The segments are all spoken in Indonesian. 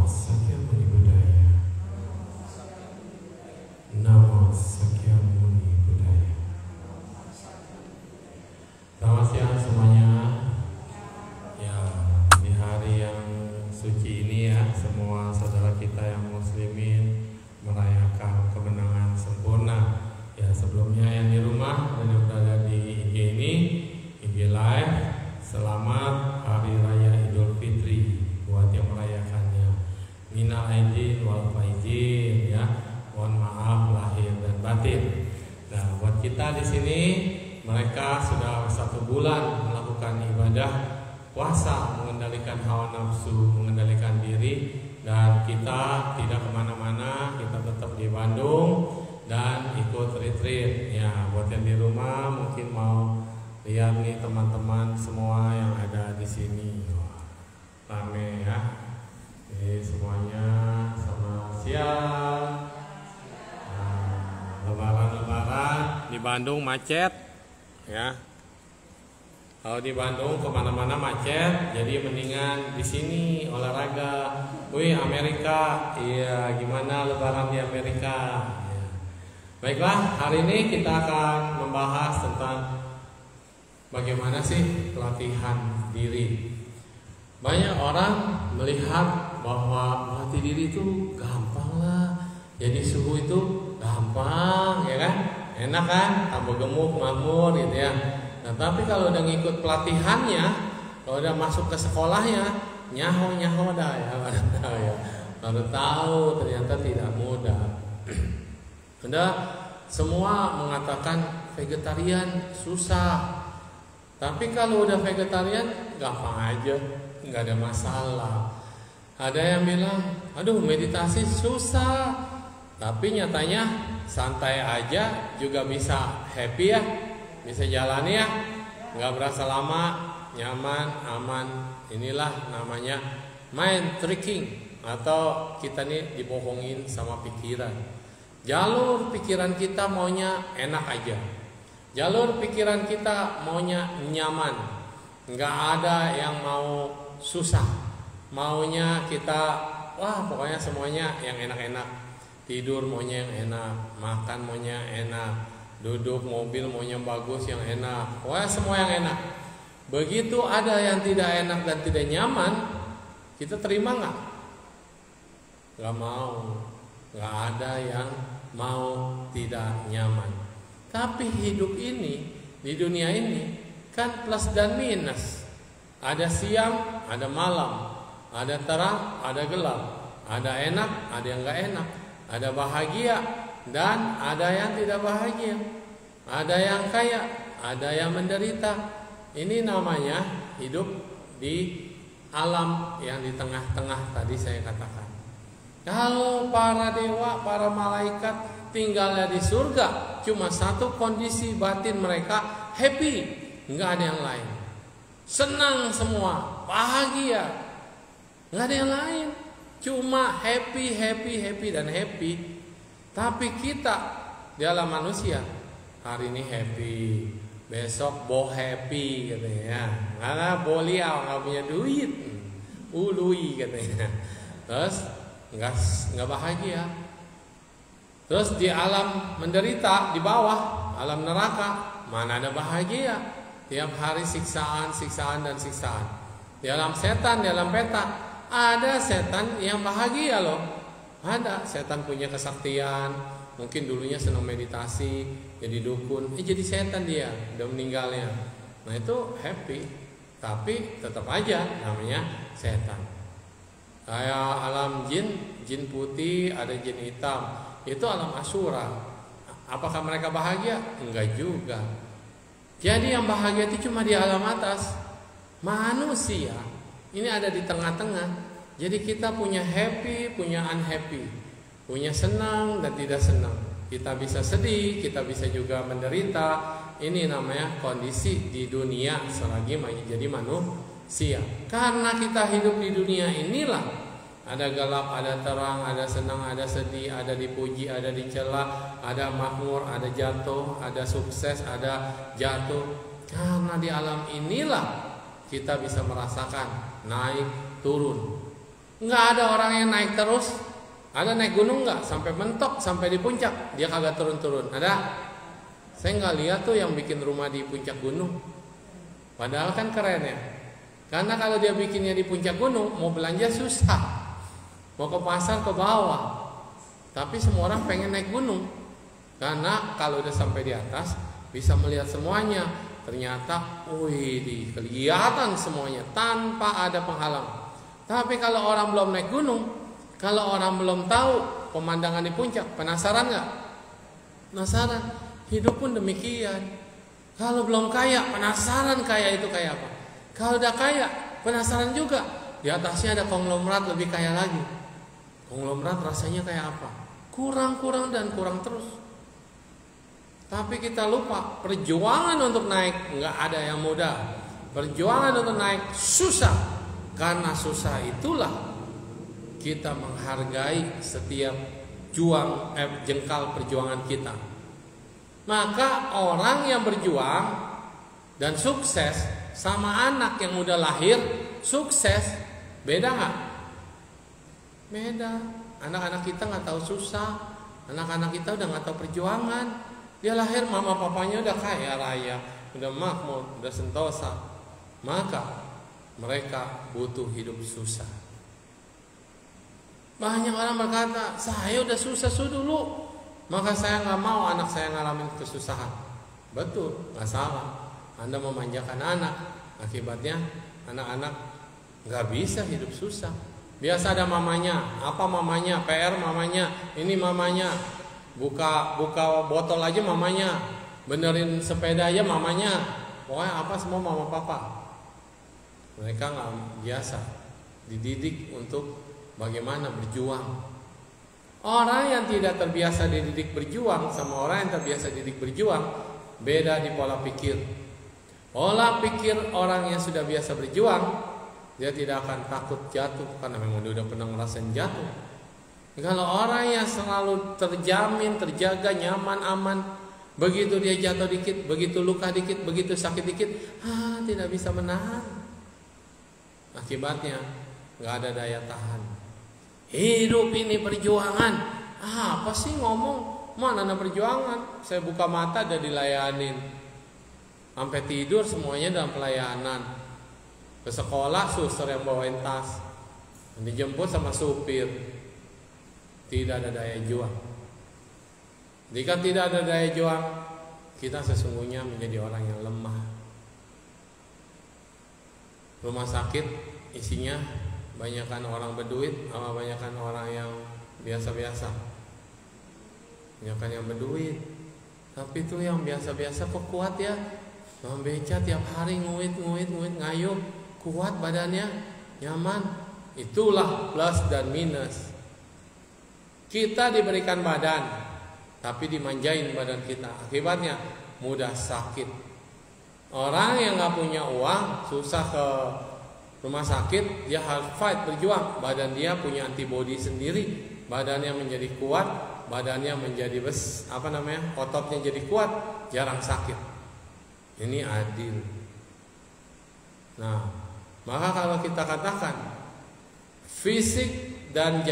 Sakyamuni Buddhaya. Namo Sakyamuni Buddhaya. Selamat siang semuanya. Ya, di hari yang suci ini ya, semua saudara kita yang muslimin merayakan kemenangan sempurna. Ya, sebelumnya yang di rumah dan yang berada di IG ini, IG Live, selamat Hari Raya Idul Fitri buat yang merayakannya. Minal aidin wal faizin ya. Mohon maaf lahir dan batin. Nah, buat kita di sini, mereka sudah 1 bulan melakukan ibadah puasa, mengendalikan hawa nafsu, mengendalikan diri, dan kita tidak kemana-mana, kita tetap di Bandung dan ikut retreat. Ya, buat yang di rumah mungkin mau lihat nih teman-teman semua yang ada di sini. Rame ya. Jadi semuanya selamat siang. Lebaran di Bandung macet ya. Kalau di Bandung kemana-mana macet, jadi mendingan di sini olahraga. Wih, Amerika, iya gimana Lebaran di Amerika? Ya. Baiklah, hari ini kita akan membahas tentang bagaimana sih pelatihan diri. Banyak orang melihat bahwa melatih diri itu gampang lah, jadi suhu itu gampang ya kan, enak kan, tambah gemuk, makmur gitu ya. Nah, tapi kalau udah ngikut pelatihannya, kalau udah masuk ke sekolahnya, nyaho dah ya, baru tahu ternyata tidak mudah. Udah semua mengatakan vegetarian susah, tapi kalau udah vegetarian gampang aja, nggak ada masalah. Ada yang bilang, aduh meditasi susah, tapi nyatanya santai aja juga bisa happy ya, bisa jalani ya, nggak berasa lama, nyaman, aman. Inilah namanya mind tricking, atau kita nih dibohongin sama pikiran. Jalur pikiran kita maunya enak aja, jalur pikiran kita maunya nyaman, nggak ada yang mau susah. Maunya kita, wah pokoknya semuanya yang enak-enak. Tidur maunya yang enak, makan maunya enak, duduk mobil maunya bagus yang enak, wah semua yang enak. Begitu ada yang tidak enak dan tidak nyaman, kita terima nggak? Nggak mau. Nggak ada yang mau tidak nyaman. Tapi hidup ini, di dunia ini kan plus dan minus. Ada siang, ada malam, ada terang, ada gelap, ada enak, ada yang nggak enak, ada bahagia dan ada yang tidak bahagia, ada yang kaya, ada yang menderita. Ini namanya hidup di alam yang di tengah-tengah tadi saya katakan. Kalau para dewa, para malaikat tinggalnya di surga, cuma satu kondisi batin mereka happy, nggak ada yang lain. Senang semua, bahagia, nggak ada yang lain, cuma happy dan happy. Tapi kita di alam manusia, hari ini happy, besok boh happy katanya, karena boliau nggak punya duit, ului katanya, terus nggak bahagia. Terus di alam menderita, di bawah alam neraka, mana ada bahagia? Tiap hari siksaan dan siksaan. Di alam setan, di alam petak, ada setan yang bahagia loh. Ada setan punya kesaktian, mungkin dulunya senang meditasi, jadi dukun, jadi setan dia, udah meninggalnya. Nah itu happy, tapi tetap aja namanya setan. Kayak alam jin putih, ada jin hitam, itu alam Asura. Apakah mereka bahagia? Enggak juga. Jadi yang bahagia itu cuma di alam atas. Manusia ini ada di tengah-tengah. Jadi kita punya happy, punya unhappy, punya senang dan tidak senang. Kita bisa sedih, kita bisa juga menderita. Ini namanya kondisi di dunia selagi jadi manusia. Karena kita hidup di dunia inilah, ada gelap, ada terang, ada senang, ada sedih, ada dipuji, ada dicela, ada makmur, ada jatuh, ada sukses, ada jatuh. Karena di alam inilah kita bisa merasakan naik turun. Nggak ada orang yang naik terus. Ada naik gunung nggak sampai mentok sampai di puncak dia kagak turun-turun? Ada? Saya nggak lihat tuh yang bikin rumah di puncak gunung. Padahal kan keren ya. Karena kalau dia bikinnya di puncak gunung, mau belanja susah. Mau ke pasar ke bawah. Tapi semua orang pengen naik gunung. Karena kalau udah sampai di atas bisa melihat semuanya. Ternyata, wih, kelihatan semuanya tanpa ada penghalang. Tapi kalau orang belum naik gunung, kalau orang belum tahu pemandangan di puncak, penasaran nggak? Penasaran. Hidup pun demikian. Kalau belum kaya, penasaran kaya itu kayak apa. Kalau udah kaya, penasaran juga. Di atasnya ada konglomerat lebih kaya lagi. Konglomerat rasanya kayak apa? Kurang dan kurang terus. Tapi kita lupa, perjuangan untuk naik nggak ada yang mudah. Perjuangan untuk naik susah. Karena susah itulah kita menghargai setiap jengkal perjuangan kita. Maka orang yang berjuang dan sukses sama anak yang udah lahir sukses, beda nggak? Beda. Anak-anak kita nggak tahu susah, anak-anak kita udah nggak tahu perjuangan. Dia lahir mama papanya udah kaya raya, udah makmur, udah sentosa. Maka mereka butuh hidup susah. Banyak orang berkata, saya udah susah dulu, maka saya nggak mau anak saya ngalamin kesusahan. Betul, nggak salah. Anda memanjakan anak, akibatnya anak-anak nggak bisa hidup susah. Biasa ada mamanya, apa mamanya, PR mamanya, ini mamanya, buka botol aja mamanya, benerin sepeda aja mamanya, pokoknya apa semua mama papa. Mereka nggak biasa dididik untuk bagaimana berjuang. Orang yang tidak terbiasa dididik berjuang sama orang yang terbiasa dididik berjuang beda di pola pikir. Pola pikir orang yang sudah biasa berjuang, dia tidak akan takut jatuh karena memang dia udah pernah ngerasain jatuh. Kalau orang yang selalu terjamin, terjaga, nyaman, aman, begitu dia jatuh dikit, begitu luka dikit, begitu sakit dikit, tidak bisa menahan. Akibatnya nggak ada daya tahan. Hidup ini perjuangan. Apa sih ngomong? Mana ada perjuangan? Saya buka mata udah dilayanin. Sampai tidur semuanya dalam pelayanan. Ke sekolah suster yang bawain tas. Dijemput sama supir. Tidak ada daya juang. Jika tidak ada daya juang, kita sesungguhnya menjadi orang yang lemah. Rumah sakit isinya banyakkan orang berduit sama banyakkan orang yang biasa-biasa. Banyakkan yang berduit. Tapi itu yang biasa-biasa kok kuat ya. Membeca tiap hari nguit ngayuh, kuat badannya, nyaman. Itulah plus dan minus. Kita diberikan badan, tapi dimanjain badan kita. Akibatnya mudah sakit. Orang yang gak punya uang, susah ke rumah sakit, dia harus fight, berjuang. Badan dia punya antibodi sendiri, badannya menjadi kuat, badannya menjadi ototnya jadi kuat, jarang sakit. Ini adil. Nah, maka kalau kita katakan fisik dan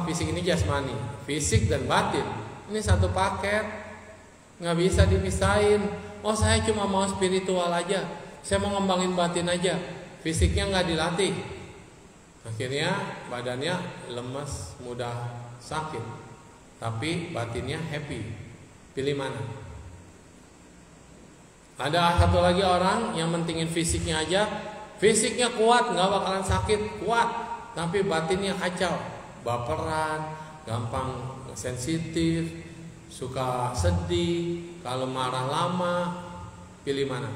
fisik ini jasmani, fisik dan batin ini satu paket, nggak bisa dipisahin. Oh, saya cuma mau spiritual aja, saya mau ngembangin batin aja, fisiknya nggak dilatih, akhirnya badannya lemas, mudah sakit, tapi batinnya happy. Pilih mana? Ada satu lagi orang yang mentingin fisiknya aja, fisiknya kuat, nggak bakalan sakit, kuat, tapi batinnya kacau, baperan, gampang sensitif, suka sedih, kalau marah lama. Pilih mana?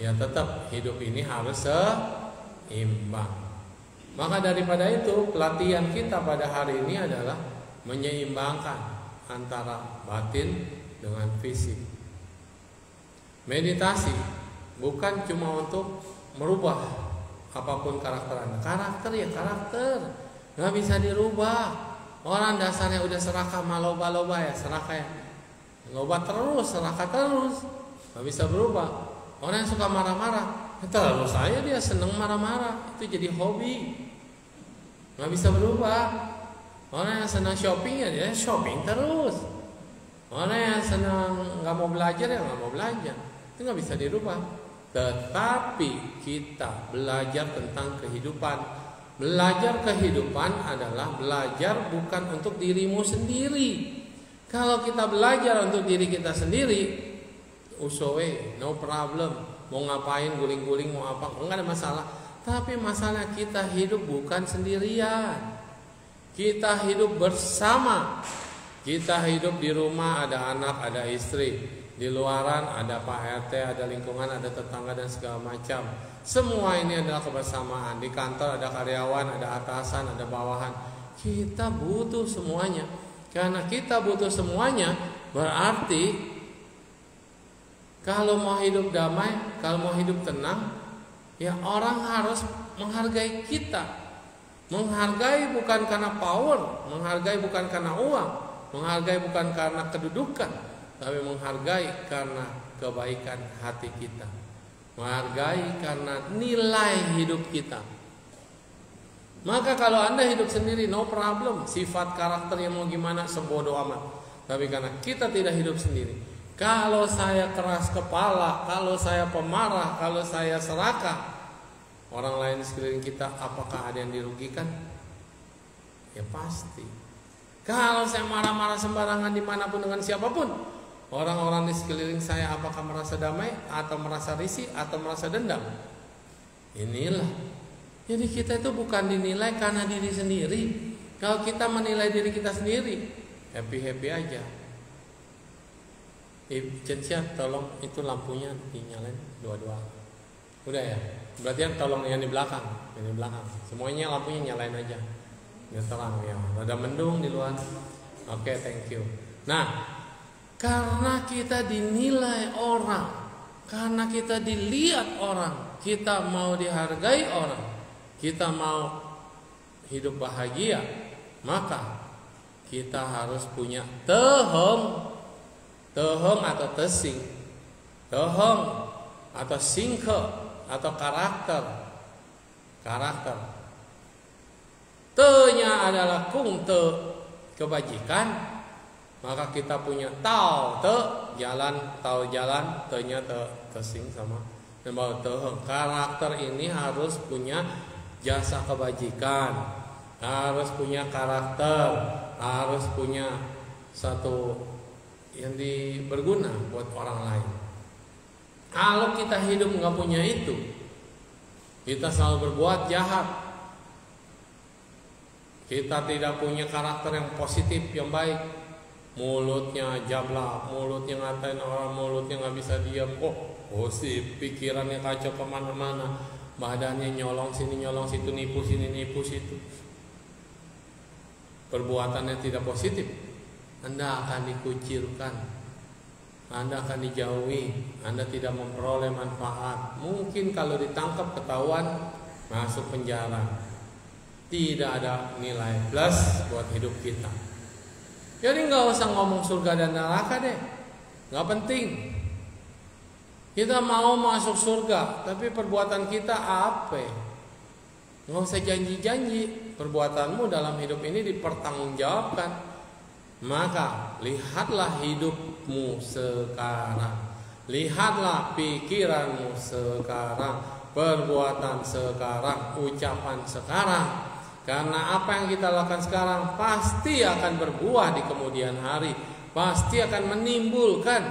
Ya tetap hidup ini harus seimbang. Maka daripada itu pelatihan kita pada hari ini adalah menyeimbangkan antara batin dengan fisik. Meditasi bukan cuma untuk merubah apapun karakter Anda. Karakter ya karakter, nggak bisa dirubah. Orang dasarnya udah serakah, maloba ya serakah ya, loba terus, serakah terus, nggak bisa berubah. Orang yang suka marah-marah, terlalu saya dia senang marah-marah, itu jadi hobi, nggak bisa berubah. Orang yang senang shopping ya dia shopping terus. Orang yang senang nggak mau belajar ya nggak mau belajar, itu nggak bisa dirubah. Tetapi kita belajar tentang kehidupan. Belajar kehidupan adalah belajar bukan untuk dirimu sendiri. Kalau kita belajar untuk diri kita sendiri, usowe, no problem. Mau ngapain, guling-guling, mau apa, enggak ada masalah. Tapi masalah kita hidup bukan sendirian. Kita hidup bersama. Kita hidup di rumah, ada anak, ada istri. Di luaran ada Pak RT, ada lingkungan, ada tetangga dan segala macam. Semua ini adalah kebersamaan. Di kantor ada karyawan, ada atasan, ada bawahan. Kita butuh semuanya. Karena kita butuh semuanya, berarti kalau mau hidup damai, kalau mau hidup tenang, ya orang harus menghargai kita. Menghargai bukan karena power, menghargai bukan karena uang, menghargai bukan karena kedudukan, tapi menghargai karena kebaikan hati kita. Menghargai karena nilai hidup kita. Maka kalau Anda hidup sendiri, no problem. Sifat karakternya mau gimana, sebodoh amat. Tapi karena kita tidak hidup sendiri, kalau saya keras kepala, kalau saya pemarah, kalau saya serakah, orang lain di sekeliling kita, apakah ada yang dirugikan? Ya pasti. Kalau saya marah-marah sembarangan dimanapun dengan siapapun, orang-orang di sekeliling saya apakah merasa damai, atau merasa risih, atau merasa dendam? Inilah. Jadi kita itu bukan dinilai karena diri sendiri. Kalau kita menilai diri kita sendiri, happy-happy aja. Cencia, tolong itu lampunya dinyalain dua-dua. Udah ya. Berarti yang tolong yang di belakang, semuanya lampunya nyalain aja. Biar terang ya. Ada mendung di luar. Oke, thank you. Nah, karena kita dinilai orang, karena kita dilihat orang, kita mau dihargai orang, kita mau hidup bahagia, maka kita harus punya tehong atau tesing, tehong atau singke atau karakter. Te-nya adalah kung te, kebajikan, maka kita punya tao te, jalan, tao jalan, te-nya tesing sama dan bawa tehong. Karakter ini harus punya jasa kebajikan, harus punya karakter, harus punya satu yang berguna buat orang lain. Kalau kita hidup nggak punya itu, kita selalu berbuat jahat, kita tidak punya karakter yang positif, yang baik, mulutnya jablak, mulutnya ngatain orang, mulutnya nggak bisa diam, gosip, pikirannya kacau kemana-mana, badannya nyolong sini nyolong situ, nipu sini nipu situ, perbuatannya tidak positif, Anda akan dikucilkan, Anda akan dijauhi, Anda tidak memperoleh manfaat. Mungkin kalau ditangkap ketahuan masuk penjara, tidak ada nilai plus buat hidup kita. Jadi nggak usah ngomong surga dan neraka deh, nggak penting. Kita mau masuk surga, tapi perbuatan kita apa? Nggak usah janji-janji, perbuatanmu dalam hidup ini dipertanggungjawabkan. Maka lihatlah hidupmu sekarang, lihatlah pikiranmu sekarang, perbuatan sekarang, ucapan sekarang. Karena apa yang kita lakukan sekarang pasti akan berbuah di kemudian hari, pasti akan menimbulkan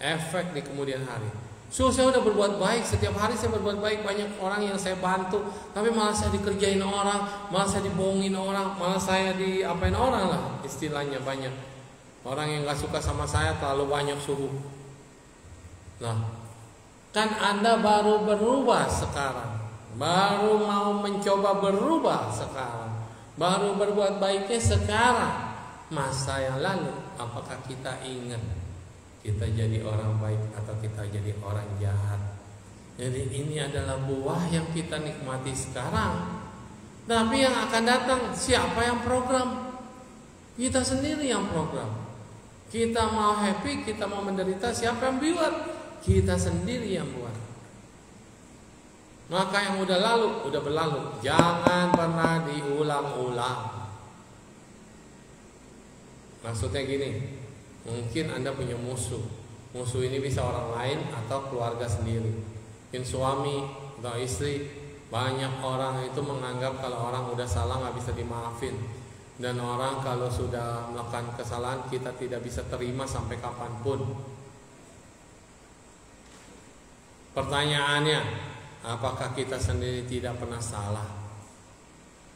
efek di kemudian hari. Saya udah berbuat baik, setiap hari saya berbuat baik, banyak orang yang saya bantu, tapi malah saya dikerjain orang, malah saya dibohongin orang, malah saya diapain orang lah, istilahnya banyak. Orang yang gak suka sama saya terlalu banyak suruh. Nah, kan Anda baru berubah sekarang, baru mau mencoba berubah sekarang, baru berbuat baiknya sekarang. Masa yang lalu, apakah kita ingat kita jadi orang baik atau kita jadi orang jahat? Jadi ini adalah buah yang kita nikmati sekarang. Tapi yang akan datang, siapa yang program? Kita sendiri yang program. Kita mau happy, kita mau menderita, siapa yang buat? kita sendiri yang buat. Maka yang udah lalu, udah berlalu, jangan pernah diulang-ulang. Maksudnya gini, mungkin Anda punya musuh. Musuh ini bisa orang lain atau keluarga sendiri. Mungkin suami atau istri. Banyak orang itu menganggap kalau orang udah salah gak bisa dimaafin. Dan orang kalau sudah melakukan kesalahan kita tidak bisa terima sampai kapanpun. Pertanyaannya, apakah kita sendiri tidak pernah salah?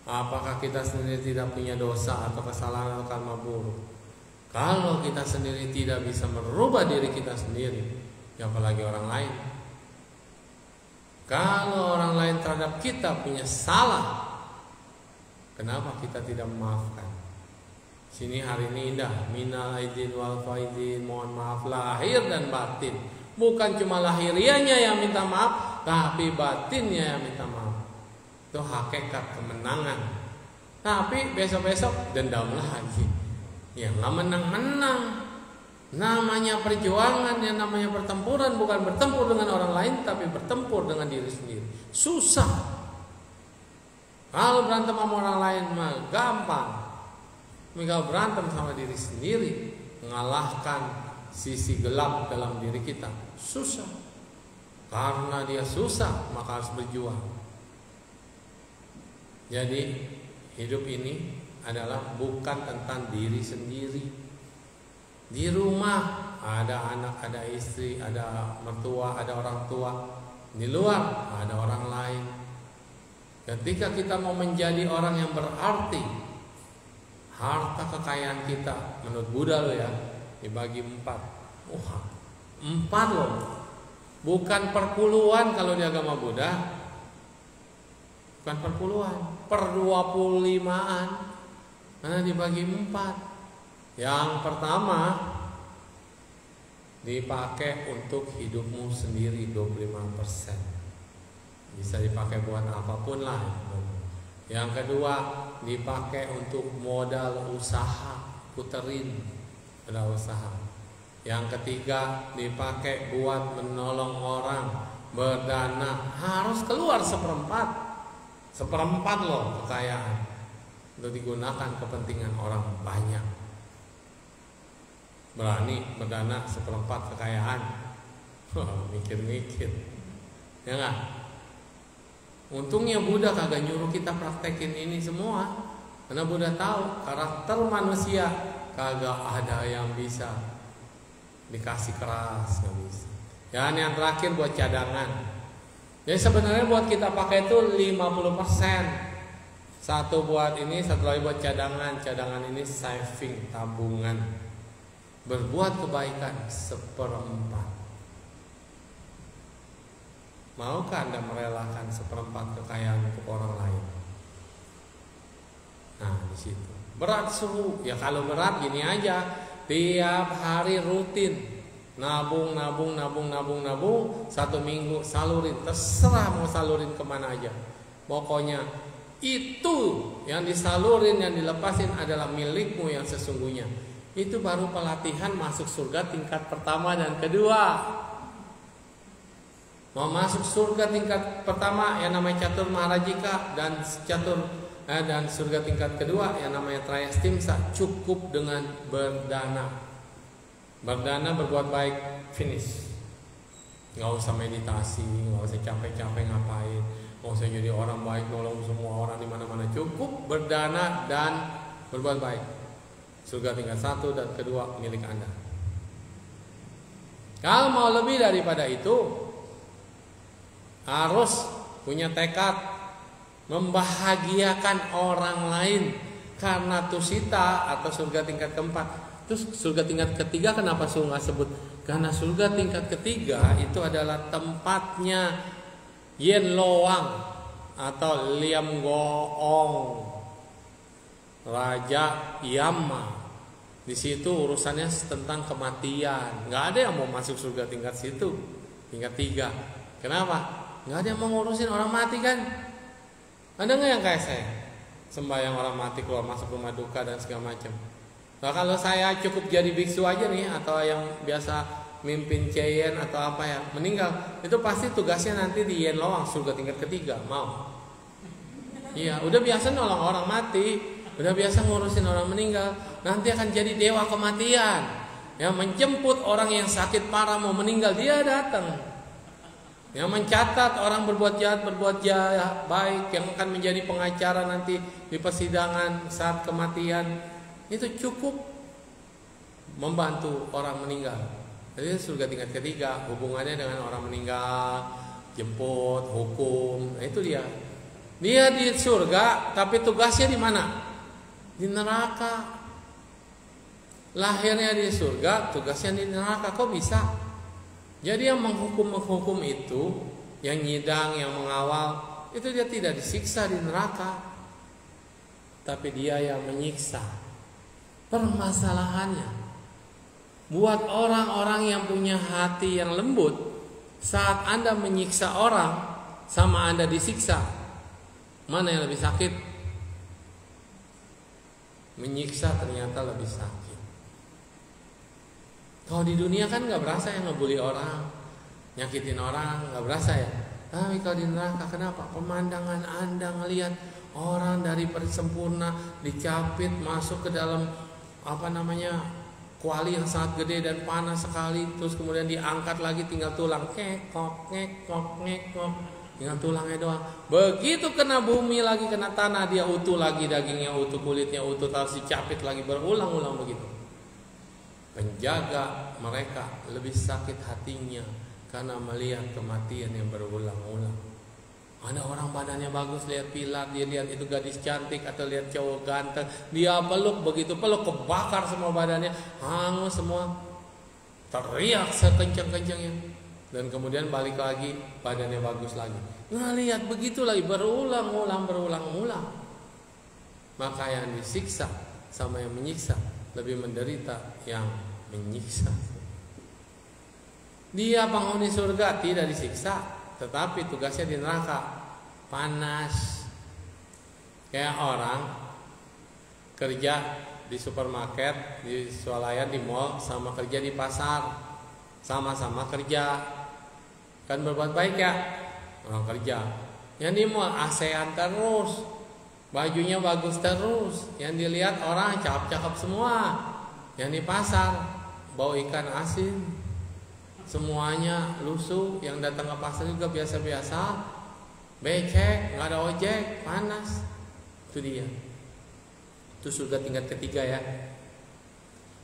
Apakah kita sendiri tidak punya dosa atau kesalahan atau karma buruk? Kalau kita sendiri tidak bisa merubah diri kita sendiri, ya apalagi orang lain. Kalau orang lain terhadap kita punya salah, kenapa kita tidak memaafkan? Sini hari ini indah, minal aidin wal faidin, mohon maaf lahir dan batin. Bukan cuma lahirianya yang minta maaf, tapi batinnya yang minta maaf. Itu hakikat kemenangan. Tapi besok-besok dendam lagi. Ya nggak menang-menang. Namanya perjuangan, yang namanya pertempuran bukan bertempur dengan orang lain, tapi bertempur dengan diri sendiri. Susah. Kalau berantem sama orang lain mah gampang. Kalau berantem sama diri sendiri, mengalahkan sisi gelap dalam diri kita susah. Karena dia susah, maka harus berjuang. Jadi hidup ini adalah bukan tentang diri sendiri. Di rumah ada anak, ada istri, ada mertua, ada orang tua. Di luar ada orang lain. Ketika kita mau menjadi orang yang berarti, harta kekayaan kita menurut Buddha loh ya, dibagi 4. 4 loh. Bukan perpuluhan kalau di agama Buddha. Bukan perpuluhan, per 25-an. Karena dibagi 4. Yang pertama dipakai untuk hidupmu sendiri 25%. Bisa dipakai buat apapun lah. Yang kedua dipakai untuk modal usaha, puterin modal usaha. Yang ketiga dipakai buat menolong orang, berdana, harus keluar 1/4. 1/4 loh kekayaan untuk digunakan kepentingan orang banyak. Berani berdana 1/4 kekayaan. Mikir-mikir. Ya enggak? Untungnya Buddha kagak nyuruh kita praktekin ini semua. Karena Buddha tahu karakter manusia kagak ada yang bisa dikasih keras, nggak bisa. Dan yang terakhir buat cadangan. Jadi sebenarnya buat kita pakai itu 50%. Satu buat ini, satu lagi buat cadangan. Cadangan ini saving, tabungan. Berbuat kebaikan 1/4. Maukah Anda merelakan 1/4 kekayaan untuk orang lain? Nah, di situ. Berat seru. Ya kalau berat gini aja. Tiap hari rutin. Nabung 1 minggu salurin. Terserah mau salurin kemana aja. Pokoknya itu yang disalurin, yang dilepasin adalah milikmu yang sesungguhnya. Itu baru pelatihan masuk surga tingkat pertama dan kedua. Mau masuk surga tingkat pertama yang namanya catur maharajika dan dan surga tingkat kedua yang namanya trayastimsa, cukup dengan berdana. Berdana, berbuat baik, finish. Nggak usah meditasi, nggak usah capek-capek ngapain, nggak usah jadi orang baik nolong semua orang di mana-mana. Cukup berdana dan berbuat baik. Surga tingkat 1 dan kedua milik Anda. Kalau mau lebih daripada itu, harus punya tekad membahagiakan orang lain. Karena tusita atau surga tingkat keempat. Terus surga tingkat ketiga kenapa Su nggak sebut? Karena surga tingkat ketiga itu adalah tempatnya Yen Loang atau Liam Goong, Raja Yama. Di situ urusannya tentang kematian. Nggak ada yang mau masuk surga tingkat situ, tingkat 3. Kenapa? Nggak ada yang mau ngurusin orang mati kan? Ada nggak yang kayak saya? Sembahyang orang mati, keluar masuk rumah duka dan segala macam. Nah, kalau saya cukup jadi biksu aja nih, atau yang biasa mimpin Cien atau apa ya, meninggal, itu pasti tugasnya nanti di Yen Loang, surga tingkat ketiga. Mau? Iya, udah biasa nolong orang mati, udah biasa ngurusin orang meninggal, nanti akan jadi dewa kematian. Ya, menjemput orang yang sakit parah mau meninggal, dia datang. Yang mencatat orang berbuat jahat, baik, yang akan menjadi pengacara nanti di persidangan saat kematian, itu cukup membantu orang meninggal. Jadi surga tingkat ketiga hubungannya dengan orang meninggal, jemput, hukum. Nah, itu dia. Dia di surga, tapi tugasnya di mana? Di neraka. Lahirnya di surga, tugasnya di neraka. Kok bisa? Jadi yang menghukum itu, yang nyidang, yang mengawal, itu dia tidak disiksa di neraka, tapi dia yang menyiksa. Permasalahannya, buat orang-orang yang punya hati yang lembut, saat Anda menyiksa orang, sama Anda disiksa, mana yang lebih sakit? Menyiksa ternyata lebih sakit. Kalau di dunia kan nggak berasa yang ngebully orang, nyakitin orang, nggak berasa ya. Tapi kalau di neraka, kenapa? Pemandangan Anda ngelihat orang dari sempurna dicapit masuk ke dalam kuali yang sangat gede dan panas sekali, terus kemudian diangkat lagi tinggal tulang, ngekok, tinggal tulangnya doang. Begitu kena bumi lagi, kena tanah, dia utuh lagi, dagingnya utuh, kulitnya utuh, terus dicapit lagi berulang-ulang begitu. Penjaga mereka lebih sakit hatinya karena melihat kematian yang berulang-ulang. Ada orang badannya bagus, lihat pilar, dia lihat itu gadis cantik atau lihat cowok ganteng, dia peluk, begitu peluk kebakar semua badannya, hangus semua, teriak sekencang-kencangnya, dan kemudian balik lagi badannya bagus lagi. Nah, lihat begitu lagi berulang-ulang. Maka yang disiksa sama yang menyiksa lebih menderita yang menyiksa. Dia penghuni surga tidak disiksa, tetapi tugasnya di neraka, panas. Kayak orang kerja di supermarket, di swalayan, di mall, sama kerja di pasar, sama-sama kerja, kan berbuat baik ya orang kerja. Yang di mall ASEAN terus, bajunya bagus terus, yang dilihat orang cakep-cakep semua. Yang di pasar bau ikan asin, semuanya lusuh. Yang datang ke pasar juga biasa-biasa, becek, nggak ada ojek, panas. Itu dia. Itu surga tingkat ketiga ya.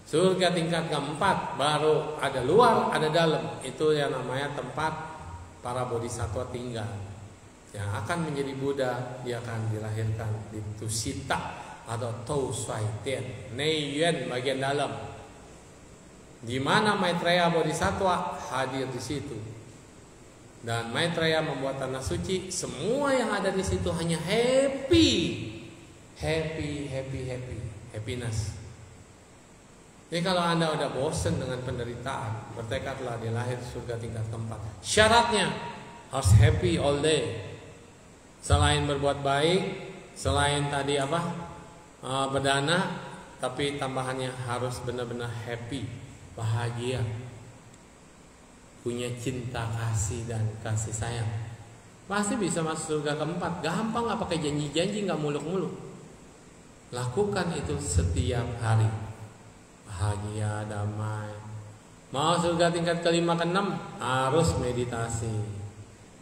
Surga tingkat keempat baru ada luar, ada dalam. Itu yang namanya tempat para bodhisattva tinggal. Yang akan menjadi Buddha, dia akan dilahirkan di Tusita atau Tou Swai Tien, Neiyuan bagian dalam. Di mana Maitreya Bodhisattva hadir di situ. Dan Maitreya membuat tanah suci, semua yang ada di situ hanya happiness. Jadi kalau Anda udah bosan dengan penderitaan, bertekadlah dia lahir surga tingkat keempat. Syaratnya harus happy all day. Selain berbuat baik, selain tadi berdana, tapi tambahannya harus benar-benar happy, bahagia, punya cinta kasih dan kasih sayang. Pasti bisa masuk surga keempat. Gampang, nggak pakai janji-janji, nggak muluk-muluk. Lakukan itu setiap hari. Bahagia, damai. Mau surga tingkat kelima keenam, harus meditasi.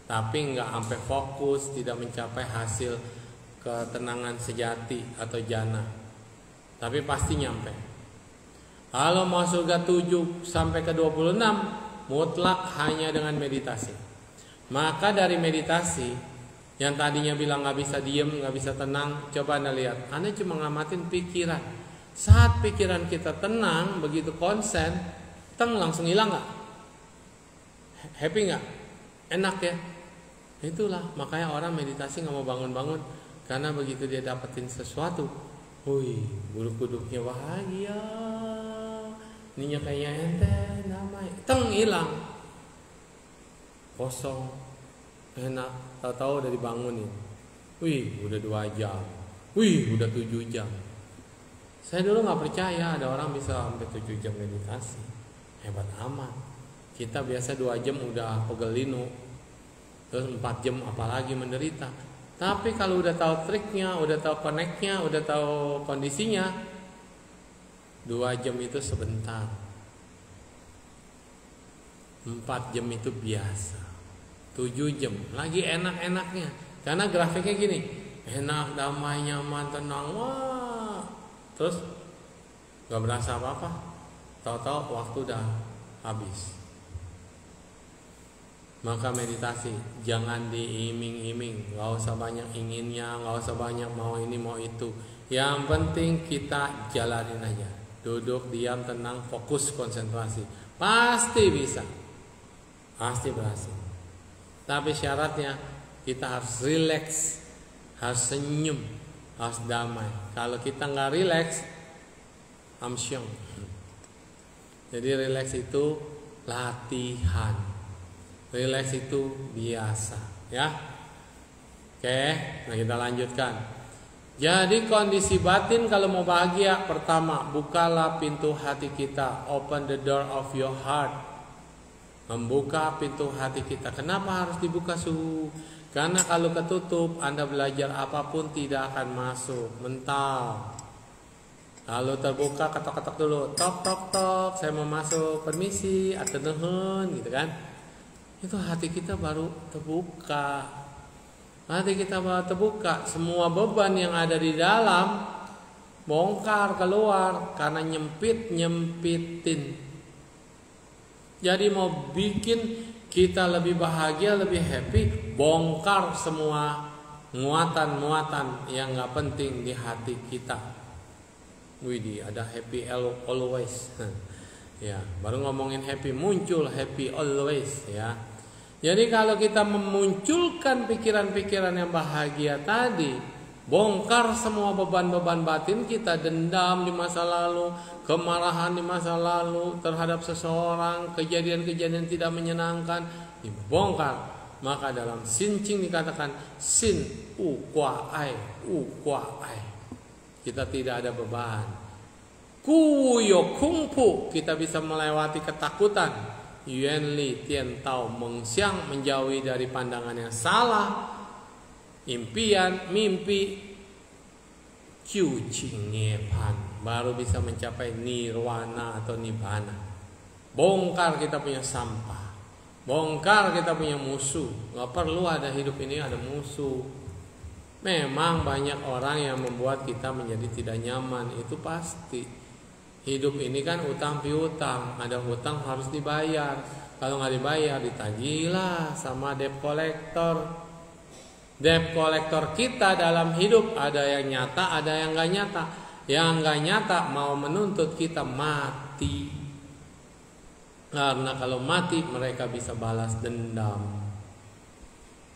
Tapi nggak sampai fokus, tidak mencapai hasil ketenangan sejati atau jana. Tapi pasti nyampe. Kalau mau surga 7 sampai ke 26, mutlak hanya dengan meditasi. Maka dari meditasi, yang tadinya bilang nggak bisa diem, nggak bisa tenang, coba Anda lihat, Anda cuma ngamatin pikiran. Saat pikiran kita tenang, begitu konsen, langsung hilang nggak? Happy nggak? Enak ya? Itulah makanya orang meditasi nggak mau bangun-bangun, karena begitu dia dapetin sesuatu, wih, bulu kuduknya bahagia, ininya kayaknya enteng, damai, hilang, kosong, enak, tahu-tahu udah dibangunin, wih, udah 2 jam, wih, udah 7 jam. Saya dulu nggak percaya ada orang bisa sampai 7 jam meditasi, hebat amat. Kita biasa 2 jam udah pegel linu, terus 4 jam apalagi menderita. Tapi kalau udah tahu triknya, udah tahu connect-nya, udah tahu kondisinya, 2 jam itu sebentar, 4 jam itu biasa, 7 jam lagi enak-enaknya. Karena grafiknya gini, enak, damai, nyaman, tenang, wah, terus gak berasa apa-apa, tahu-tahu waktu udah habis. Maka meditasi jangan diiming-iming, gak usah banyak inginnya, gak usah banyak mau ini mau itu. Yang penting kita jalanin aja, duduk, diam, tenang, fokus, konsentrasi, pasti bisa, pasti berhasil. Tapi syaratnya kita harus rileks, harus senyum, harus damai. Kalau kita nggak rileks, amsyong. Jadi rileks itu latihan. Relax itu biasa, ya. Oke, nah kita lanjutkan. Jadi kondisi batin kalau mau bahagia, pertama, bukalah pintu hati kita. Open the door of your heart. Membuka pintu hati kita. Kenapa harus dibuka, Su? Karena kalau ketutup, Anda belajar apapun tidak akan masuk, mental. Kalau terbuka, ketok-ketok dulu, tok tok tok, saya mau masuk, permisi, atau nuhun, gitu kan? Itu hati kita baru terbuka. Hati kita baru terbuka, semua beban yang ada di dalam bongkar keluar karena nyempitin. Jadi mau bikin kita lebih bahagia, lebih happy, bongkar semua muatan-muatan yang gak penting di hati kita. Widih, ada happy always. Ya, baru ngomongin happy, muncul happy always, ya. Jadi kalau kita memunculkan pikiran-pikiran yang bahagia tadi, bongkar semua beban-beban batin kita, dendam di masa lalu, kemarahan di masa lalu terhadap seseorang, kejadian-kejadian tidak menyenangkan, dibongkar. Maka dalam Sin Ching dikatakan Sin U Kwa Ai, kita tidak ada beban. Kuyo Kungfu, kita bisa melewati ketakutan. Yuan Li Tian Tao Mengxiang, menjauhi dari pandangan yang salah, impian, mimpi. Qiu Qing Niepan, baru bisa mencapai nirwana atau nibbana. Bongkar kita punya sampah, bongkar kita punya musuh. Gak perlu ada hidup ini ada musuh. Memang banyak orang yang membuat kita menjadi tidak nyaman, itu pasti. Hidup ini kan utang piutang, ada hutang harus dibayar. Kalau nggak dibayar ditagihlah sama debt collector. Debt collector kita dalam hidup ada yang nyata, ada yang nggak nyata. Yang nggak nyata mau menuntut kita mati. Karena kalau mati mereka bisa balas dendam.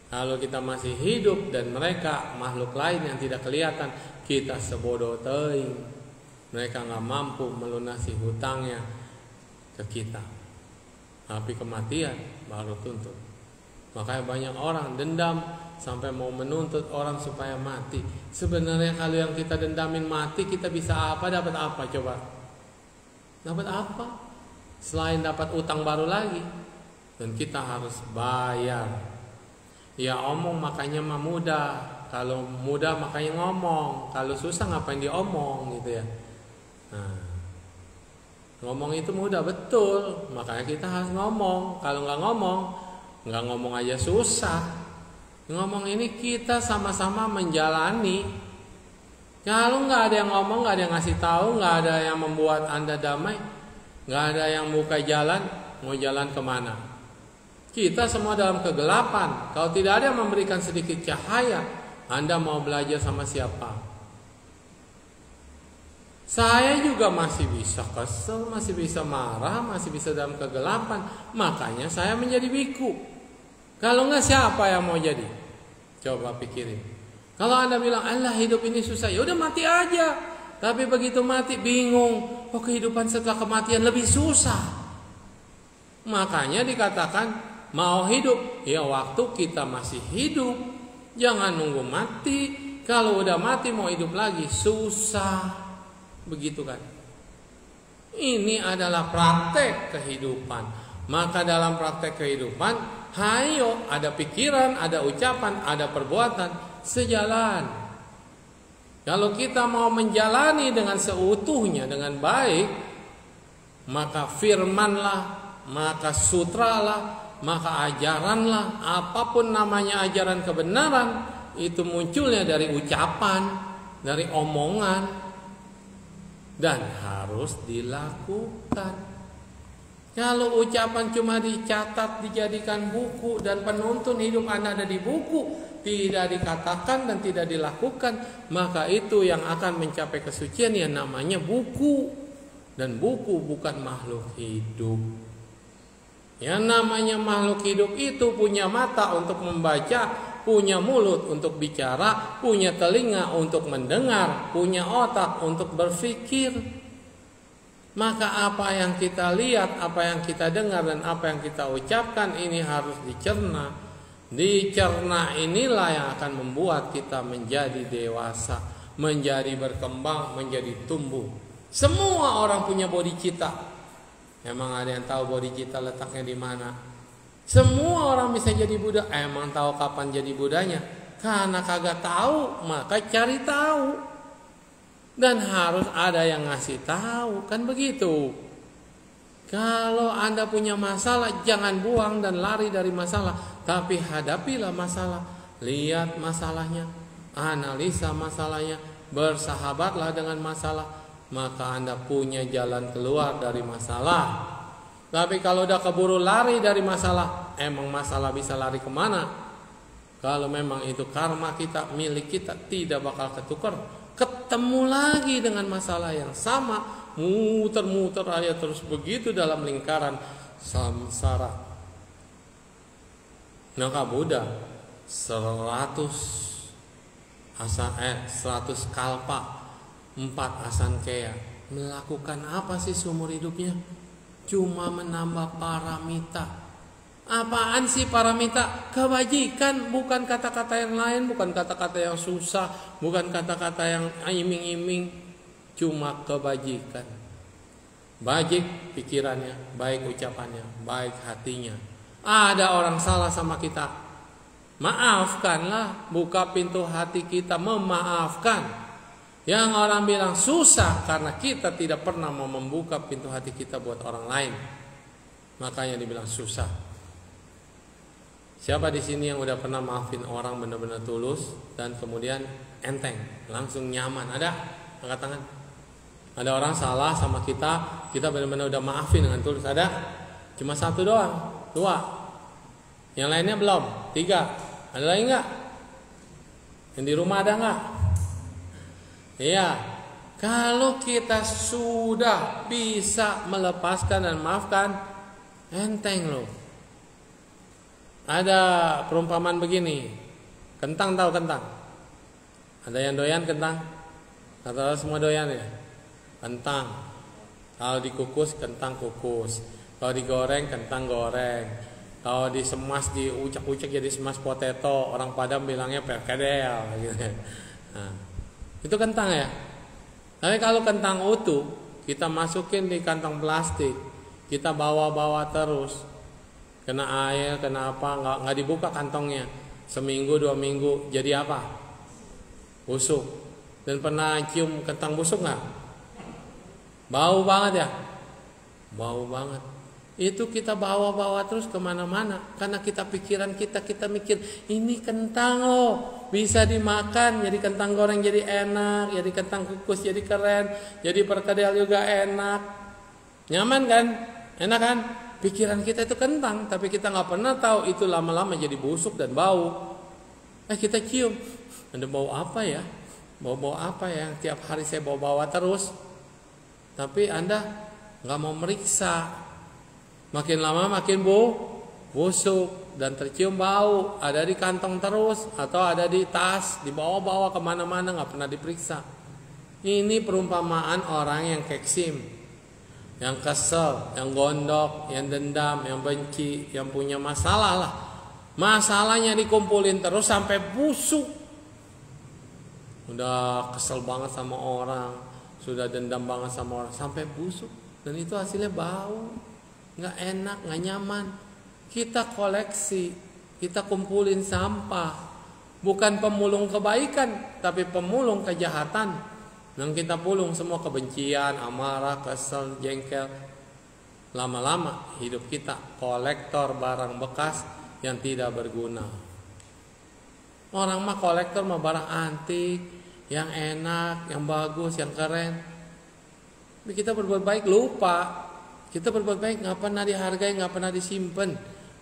Kalau kita masih hidup dan mereka makhluk lain yang tidak kelihatan, kita sebodoh teuing. Mereka nggak mampu melunasi hutangnya ke kita. Tapi kematian baru tuntut. Makanya banyak orang dendam sampai mau menuntut orang supaya mati. Sebenarnya kalau yang kita dendamin mati, kita bisa apa? Dapat apa coba? Dapat apa? Selain dapat utang baru lagi. Dan kita harus bayar. Ya omong makanya mah mudah. Kalau mudah makanya ngomong. Kalau susah ngapain diomong gitu ya. Nah, ngomong itu mudah, betul. Makanya kita harus ngomong. Kalau nggak ngomong aja susah. Ngomong ini kita sama-sama menjalani. Kalau nggak ada yang ngomong, nggak ada yang ngasih tahu, nggak ada yang membuat Anda damai, nggak ada yang buka jalan, mau jalan kemana? Kita semua dalam kegelapan. Kalau tidak ada yang memberikan sedikit cahaya, Anda mau belajar sama siapa? Saya juga masih bisa kesel, masih bisa marah, masih bisa dalam kegelapan. Makanya saya menjadi biku. Kalau enggak siapa yang mau jadi? Coba pikirin. Kalau Anda bilang, Allah hidup ini susah, ya udah mati aja. Tapi begitu mati bingung, oh kehidupan setelah kematian lebih susah. Makanya dikatakan mau hidup, ya waktu kita masih hidup. Jangan nunggu mati. Kalau udah mati mau hidup lagi susah. Begitu kan? Ini adalah praktek kehidupan. Maka dalam praktek kehidupan, hayo ada pikiran, ada ucapan, ada perbuatan sejalan. Kalau kita mau menjalani dengan seutuhnya, dengan baik, maka firmanlah, maka sutralah, maka ajaranlah, apapun namanya ajaran kebenaran, itu munculnya dari ucapan, dari omongan, dan harus dilakukan. Kalau ucapan cuma dicatat, dijadikan buku, dan penuntun hidup Anda ada di buku, tidak dikatakan dan tidak dilakukan, maka itu yang akan mencapai kesucian yang namanya buku. Dan buku bukan makhluk hidup. Yang namanya makhluk hidup itu punya mata untuk membaca, punya mulut untuk bicara, punya telinga untuk mendengar, punya otak untuk berpikir. Maka apa yang kita lihat, apa yang kita dengar, dan apa yang kita ucapkan ini harus dicerna. Dicerna inilah yang akan membuat kita menjadi dewasa, menjadi berkembang, menjadi tumbuh. Semua orang punya bodhicitta. Emang ada yang tahu bodhicitta letaknya di mana? Semua orang bisa jadi Buddha. Emang tahu kapan jadi Buddhanya? Karena kagak tahu, maka cari tahu. Dan harus ada yang ngasih tahu, kan begitu. Kalau Anda punya masalah, jangan buang dan lari dari masalah, tapi hadapilah masalah. Lihat masalahnya, analisa masalahnya, bersahabatlah dengan masalah, maka Anda punya jalan keluar dari masalah. Tapi kalau udah keburu lari dari masalah, emang masalah bisa lari kemana? Kalau memang itu karma kita, milik kita, tidak bakal ketukar. Ketemu lagi dengan masalah yang sama, muter-muter aja terus begitu dalam lingkaran samsara. Maka Buddha 100 kalpa, 4 asankaya, melakukan apa sih seumur hidupnya? Cuma menambah paramita. Apaan sih paramita? Kebajikan, bukan kata-kata yang lain, bukan kata-kata yang susah, bukan kata-kata yang iming-iming, cuma kebajikan. Baik pikirannya, baik ucapannya, baik hatinya. Ada orang salah sama kita, maafkanlah, buka pintu hati kita memaafkan. Yang orang bilang susah karena kita tidak pernah mau membuka pintu hati kita buat orang lain, makanya dibilang susah. Siapa di sini yang udah pernah maafin orang benar-benar tulus dan kemudian enteng, langsung nyaman? Ada? Angkat tangan. Ada orang salah sama kita, kita benar-benar udah maafin dengan tulus. Ada? Cuma 1 doang, 2. Yang lainnya belum, 3. Ada lagi nggak? Yang di rumah ada nggak? Iya. Kalau kita sudah bisa melepaskan dan maafkan, enteng loh. Ada perumpamaan begini, kentang, tahu kentang? Ada yang doyan kentang? Atau semua doyan ya? Kentang. Kalau dikukus, kentang kukus. Kalau digoreng, kentang goreng. Kalau disemas, diucak-ucak jadi semas potato, orang Padang bilangnya perkedel gitu. Nah, itu kentang ya. Tapi kalau kentang utuh, kita masukin di kantong plastik, kita bawa-bawa terus. Kena air, kena apa, nggak dibuka kantongnya. Seminggu, 2 minggu, jadi apa? Busuk. Dan pernah cium kentang busuk nggak? Bau banget ya? Bau banget. Itu kita bawa-bawa terus kemana-mana. Karena pikiran kita mikir, ini kentang loh, bisa dimakan. Jadi kentang goreng jadi enak, jadi kentang kukus jadi keren, jadi perkedel juga enak. Nyaman kan? Enak kan? Pikiran kita itu kentang, tapi kita nggak pernah tahu itu lama-lama jadi busuk dan bau. Kita cium, ada bau apa ya? Bau-bau apa ya? Tiap hari saya bawa-bawa terus. Tapi Anda nggak mau meriksa. Makin lama makin busuk dan tercium bau. Ada di kantong terus atau ada di tas, dibawa-bawa kemana-mana nggak pernah diperiksa. Ini perumpamaan orang yang keksim, yang kesel, yang gondok, yang dendam, yang benci, yang punya masalah lah. Masalahnya dikumpulin terus sampai busuk. Udah kesel banget sama orang, sudah dendam banget sama orang, sampai busuk. Dan itu hasilnya bau. nggak enak, nggak nyaman. Kita koleksi, kita kumpulin sampah. Bukan pemulung kebaikan, tapi pemulung kejahatan. Yang kita pulung semua kebencian, amarah, kesel, jengkel. Lama-lama hidup kita kolektor barang bekas yang tidak berguna. Orang mah kolektor mah barang antik, yang enak, yang bagus, yang keren. Tapi kita berbuat baik lupa. Kita berbuat baik nggak pernah dihargai, nggak pernah disimpan,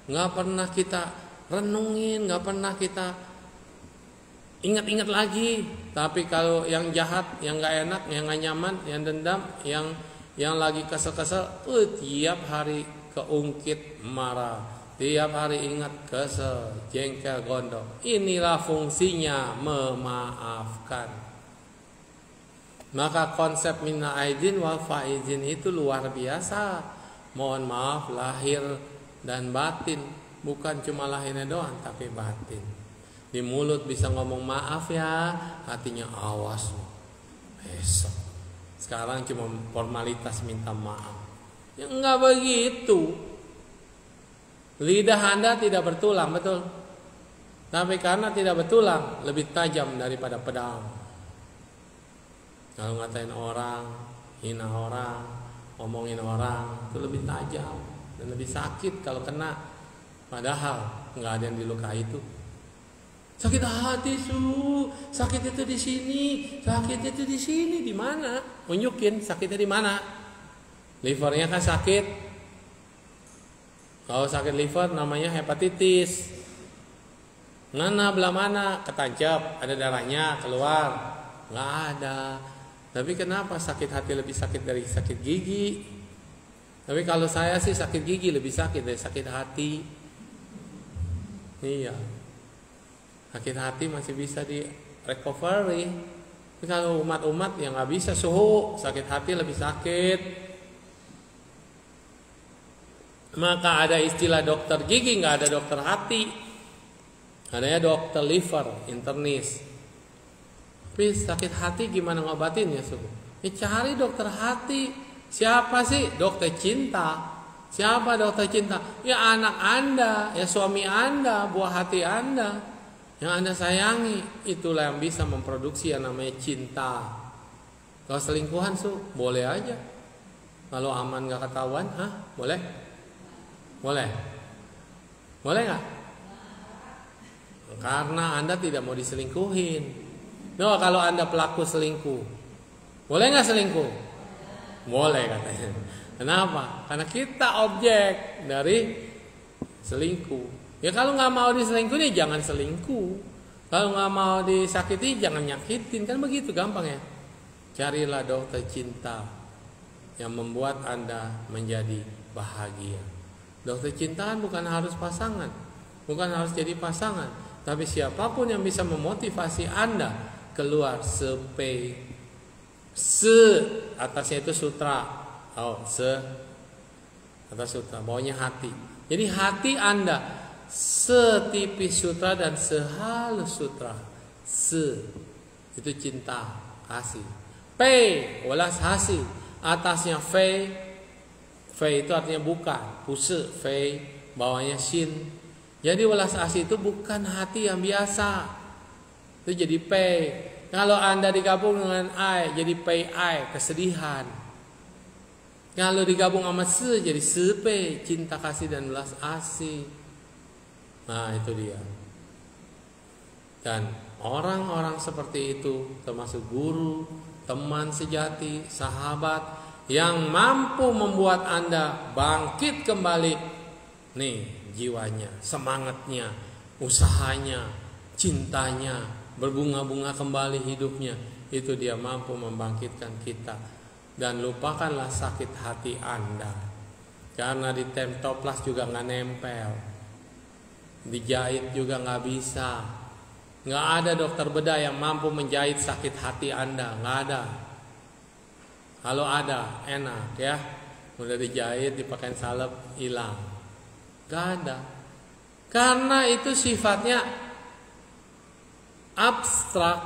nggak pernah kita renungin, nggak pernah kita ingat-ingat lagi. Tapi kalau yang jahat, yang nggak enak, yang nggak nyaman, yang dendam, yang lagi kesel-kesel, tiap hari keungkit marah, tiap hari ingat kesel, jengkel, gondok. Inilah fungsinya memaafkan. Maka konsep minna aidin wal faizin itu luar biasa. Mohon maaf lahir dan batin, bukan cuma lahirnya doang tapi batin. Di mulut bisa ngomong maaf ya, hatinya awas besok. Sekarang cuma formalitas minta maaf. Ya enggak begitu. Lidah Anda tidak bertulang, betul. Tapi karena tidak bertulang, lebih tajam daripada pedang. Kalau ngatain orang, hina orang, ngomongin orang, itu lebih tajam dan lebih sakit kalau kena. Padahal enggak ada yang dilukai itu. Sakit hati sakit itu di sini, sakit itu di sini, di mana? Unjukin sakitnya di mana? Livernya kan sakit. Kalau sakit liver namanya hepatitis. Mana belah mana ketancap, ada darahnya keluar? Nggak ada. Tapi kenapa sakit hati lebih sakit dari sakit gigi? Tapi kalau saya sih sakit gigi lebih sakit dari sakit hati. Iya. Sakit hati masih bisa di recovery. Tapi kalau umat-umat yang nggak bisa suhu, sakit hati lebih sakit. Maka ada istilah dokter gigi, nggak ada dokter hati. Adanya dokter liver, internis. Tapi sakit hati gimana ngobatinnya suhu? Cari dokter hati. Siapa sih? Dokter cinta. Siapa dokter cinta? Ya anak Anda, ya suami Anda, buah hati Anda. Yang Anda sayangi, itulah yang bisa memproduksi yang namanya cinta. Kalau selingkuhan boleh aja. Kalau aman gak ketahuan, boleh? Boleh? Boleh gak? Karena Anda tidak mau diselingkuhin. No, kalau Anda pelaku selingkuh, boleh gak selingkuh? Boleh katanya. Kenapa? Karena kita objek dari selingkuh. Ya kalau nggak mau diselingkuhin jangan selingkuh. Kalau nggak mau disakiti jangan nyakitin, kan begitu gampang ya. Carilah dokter cinta yang membuat Anda menjadi bahagia. Dokter cinta kan bukan harus pasangan, bukan harus jadi pasangan, tapi siapapun yang bisa memotivasi Anda keluar atasnya itu sutra, atas sutra, bawahnya hati. Jadi hati Anda setipis sutra dan sehalus sutra. Itu cinta, kasih. P welas hasih, atasnya V itu artinya bukan, puse V, bawahnya sin. Jadi welas asih itu bukan hati yang biasa. Itu jadi P. Kalau Anda digabung dengan I jadi PI, kesedihan. Kalau digabung sama se jadi sepe, cinta kasih dan welas asih. Nah itu dia. Dan orang-orang seperti itu termasuk guru, teman sejati, sahabat yang mampu membuat Anda bangkit kembali. Nih jiwanya, semangatnya, usahanya, cintanya, berbunga-bunga kembali hidupnya. Itu dia mampu membangkitkan kita. Dan lupakanlah sakit hati Anda. Karena di temptoplas juga gak nempel, dijahit juga gak bisa. Gak ada dokter bedah yang mampu menjahit sakit hati Anda. Gak ada. Kalau ada enak ya, udah dijahit, dipakai salep, hilang. Gak ada. Karena itu sifatnya abstrak,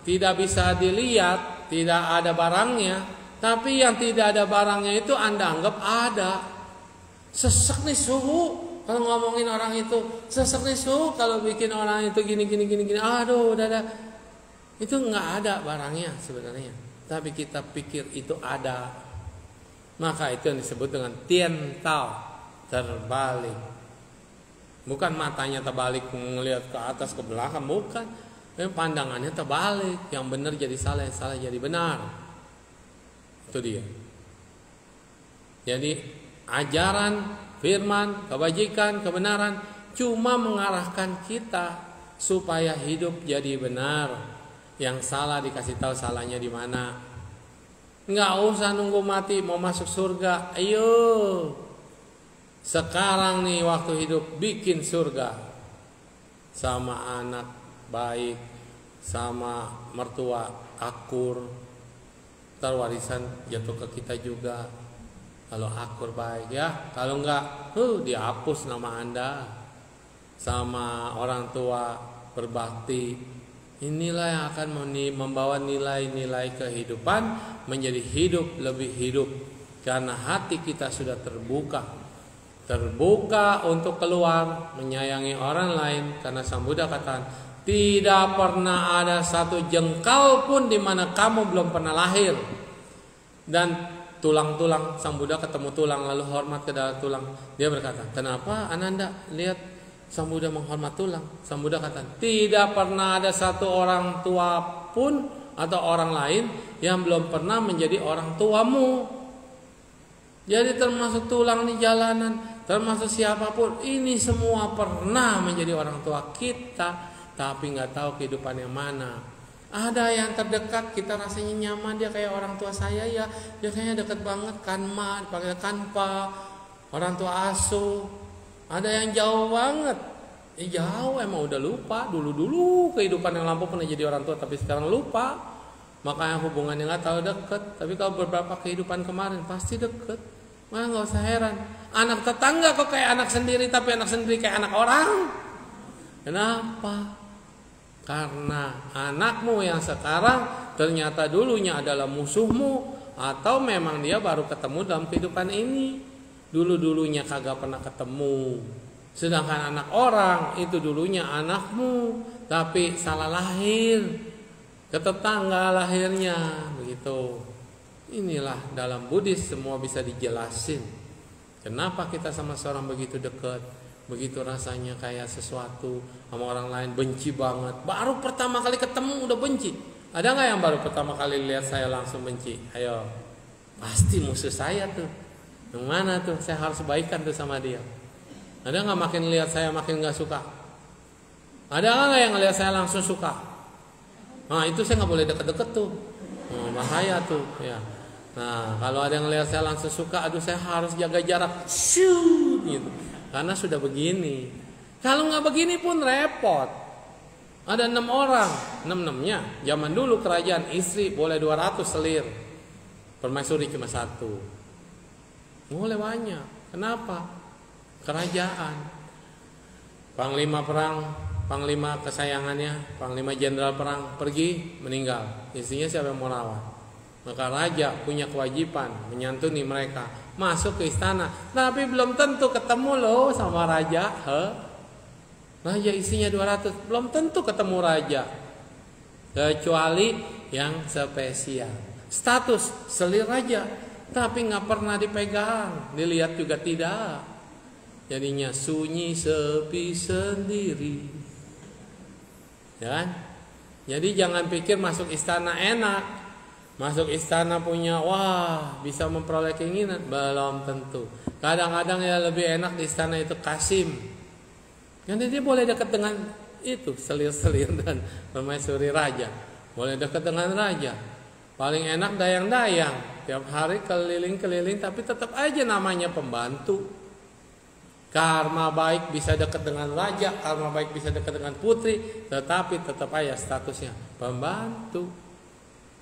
tidak bisa dilihat, tidak ada barangnya. Tapi yang tidak ada barangnya itu Anda anggap ada. Sesek nih suhu kalau ngomongin orang itu, sesek nih suhu kalau bikin orang itu gini. Aduh, udah. Itu nggak ada barangnya sebenarnya. Tapi kita pikir itu ada. Maka itu yang disebut dengan tian tao, terbalik. Bukan matanya terbalik ngelihat ke atas ke belakang, bukan. Pandangannya terbalik. Yang benar jadi salah, yang salah jadi benar. Itu dia. Jadi ajaran, firman, kebajikan, kebenaran cuma mengarahkan kita supaya hidup jadi benar. Yang salah dikasih tahu salahnya di mana. Nggak usah nunggu mati mau masuk surga. Ayo, sekarang nih waktu hidup bikin surga. Sama anak baik, sama mertua akur. Ntar warisan jatuh ke kita juga. Kalau akur baik ya, kalau enggak, dihapus nama Anda. Sama orang tua berbakti. Inilah yang akan membawa nilai-nilai kehidupan menjadi hidup lebih hidup. Karena hati kita sudah terbuka. Terbuka untuk keluar menyayangi orang lain. Karena Sang Buddha katakan, tidak pernah ada satu jengkal pun di mana kamu belum pernah lahir. Dan tulang-tulang, Sang Buddha ketemu tulang lalu hormat ke dalam tulang. Dia berkata, kenapa Ananda lihat Sang Buddha menghormat tulang? Sang Buddha kata, tidak pernah ada satu orang tua pun atau orang lain yang belum pernah menjadi orang tuamu. Jadi termasuk tulang di jalanan, termasuk siapapun, ini semua pernah menjadi orang tua kita, tapi nggak tahu kehidupan yang mana. Ada yang terdekat kita rasanya nyaman, dia kayak orang tua saya ya, dia kayaknya dekat banget, kanma, dipanggil kanpa, orang tua asuh. Ada yang jauh banget, jauh emang udah lupa, dulu kehidupan yang lampau pernah jadi orang tua tapi sekarang lupa. Makanya hubungannya nggak tahu deket. Tapi kalau beberapa kehidupan kemarin pasti deket. Mah nggak usah heran. Anak tetangga kok kayak anak sendiri, tapi anak sendiri kayak anak orang. Kenapa? Karena anakmu yang sekarang ternyata dulunya adalah musuhmu, atau memang dia baru ketemu dalam kehidupan ini. Dulu-dulunya kagak pernah ketemu. Sedangkan anak orang itu dulunya anakmu, tapi salah lahir, ke tetangga lahirnya, begitu. Inilah dalam Buddhis semua bisa dijelasin. Kenapa kita sama seorang begitu dekat, begitu rasanya kayak sesuatu sama orang lain benci banget. Baru pertama kali ketemu udah benci. Ada nggak yang baru pertama kali lihat saya langsung benci? Ayo, pasti musuh saya tuh. Yang mana tuh? Saya harus baikan tuh sama dia. Ada nggak makin lihat saya makin nggak suka? Ada nggak yang lihat saya langsung suka? Nah itu saya nggak boleh deket-deket tuh. Bahaya tuh ya. Nah kalau ada yang lihat saya langsung suka, aduh saya harus jaga jarak, shoot gitu. Karena sudah begini. Kalau nggak begini pun repot. Ada 6 orang, 6-6-nya. Zaman dulu kerajaan istri boleh 200 selir, permaisuri cuma 1. Boleh banyak. Kenapa? Kerajaan. Panglima perang, panglima kesayangannya, panglima jenderal perang pergi meninggal. Istrinya siapa yang mau rawat? Maka raja punya kewajiban menyantuni mereka, masuk ke istana. Tapi belum tentu ketemu loh sama raja. Raja isinya 200, belum tentu ketemu raja. Kecuali yang spesial. Status selir raja, tapi nggak pernah dipegang, dilihat juga tidak. Jadinya sunyi sepi sendiri. Ya kan? Jadi jangan pikir masuk istana enak. Masuk istana punya, wah bisa memperoleh keinginan. Belum tentu. Kadang-kadang ya lebih enak di istana itu Kasim. Karena dia boleh dekat dengan itu, selir-selir dan permaisuri raja. Boleh dekat dengan raja. Paling enak dayang-dayang. Tiap hari keliling-keliling, tapi tetap aja namanya pembantu. Karma baik bisa dekat dengan raja, karma baik bisa dekat dengan putri, tetapi tetap aja statusnya pembantu.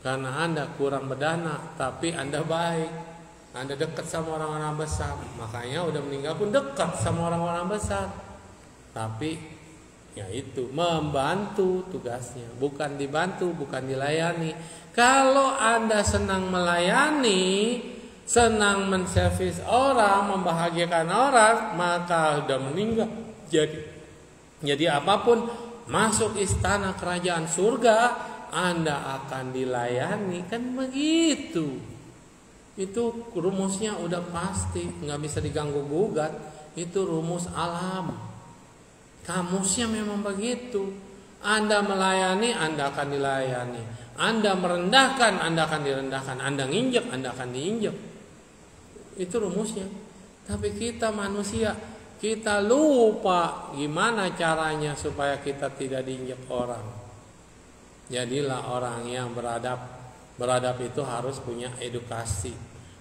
Karena Anda kurang berdana, tapi Anda baik, Anda dekat sama orang-orang besar, makanya udah meninggal pun dekat sama orang-orang besar. Tapi ya itu membantu tugasnya, bukan dibantu, bukan dilayani. Kalau Anda senang melayani, senang menservis orang, membahagiakan orang, maka sudah meninggal. Jadi apapun masuk istana kerajaan surga, Anda akan dilayani, kan begitu. Itu rumusnya udah pasti, nggak bisa diganggu gugat. Itu rumus alam. Kamusnya memang begitu. Anda melayani, Anda akan dilayani. Anda merendahkan, Anda akan direndahkan. Anda nginjek, Anda akan diinjek. Itu rumusnya. Tapi kita manusia, kita lupa gimana caranya supaya kita tidak diinjek orang. Jadilah orang yang beradab. Beradab itu harus punya edukasi.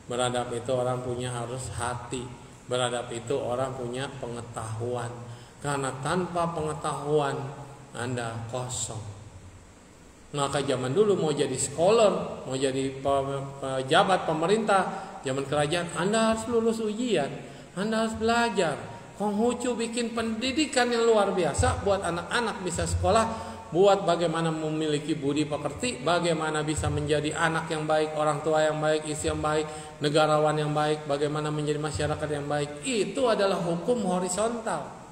Beradab itu orang punya harus hati. Beradab itu orang punya pengetahuan. Karena tanpa pengetahuan Anda kosong. Maka zaman dulu mau jadi scholar, mau jadi pejabat pemerintah, zaman kerajaan, Anda harus lulus ujian, Anda harus belajar. Konghucu bikin pendidikan yang luar biasa buat anak-anak bisa sekolah, buat bagaimana memiliki budi pekerti, bagaimana bisa menjadi anak yang baik, orang tua yang baik, istri yang baik, negarawan yang baik, bagaimana menjadi masyarakat yang baik. Itu adalah hukum horizontal.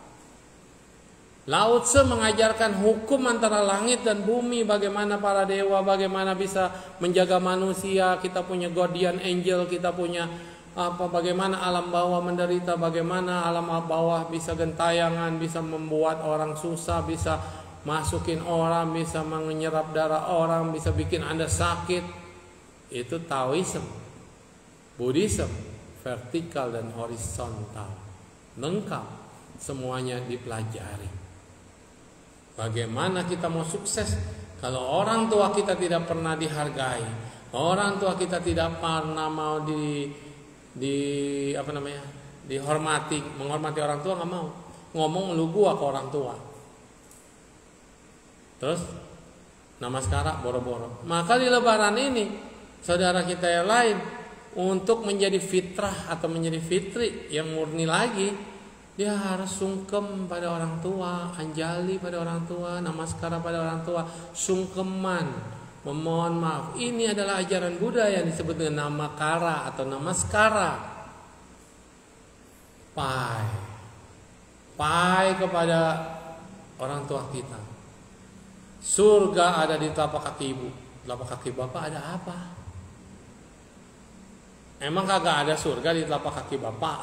Lao Tse mengajarkan hukum antara langit dan bumi, bagaimana para dewa, bagaimana bisa menjaga manusia, kita punya guardian angel, kita punya bagaimana alam bawah menderita, bagaimana alam bawah bisa gentayangan, bisa membuat orang susah, bisa masukin orang, bisa menyerap darah orang, bisa bikin Anda sakit. Itu Taoism. Buddhism, vertikal dan horizontal. Lengkap, semuanya dipelajari. Bagaimana kita mau sukses kalau orang tua kita tidak pernah dihargai, orang tua kita tidak pernah mau dihormati, menghormati orang tua nggak mau, ngomong lu gua ke orang tua. Terus namaskara boro-boro. Maka di lebaran ini saudara kita yang lain untuk menjadi fitrah atau menjadi fitri yang murni lagi, dia harus sungkem pada orang tua, anjali pada orang tua, namaskara pada orang tua, sungkeman, memohon maaf. Ini adalah ajaran Buddha yang disebut dengan namakara atau namaskara. Pai kepada orang tua kita. Surga ada di telapak kaki ibu, telapak kaki bapak ada apa? Emang kagak ada surga di telapak kaki bapak?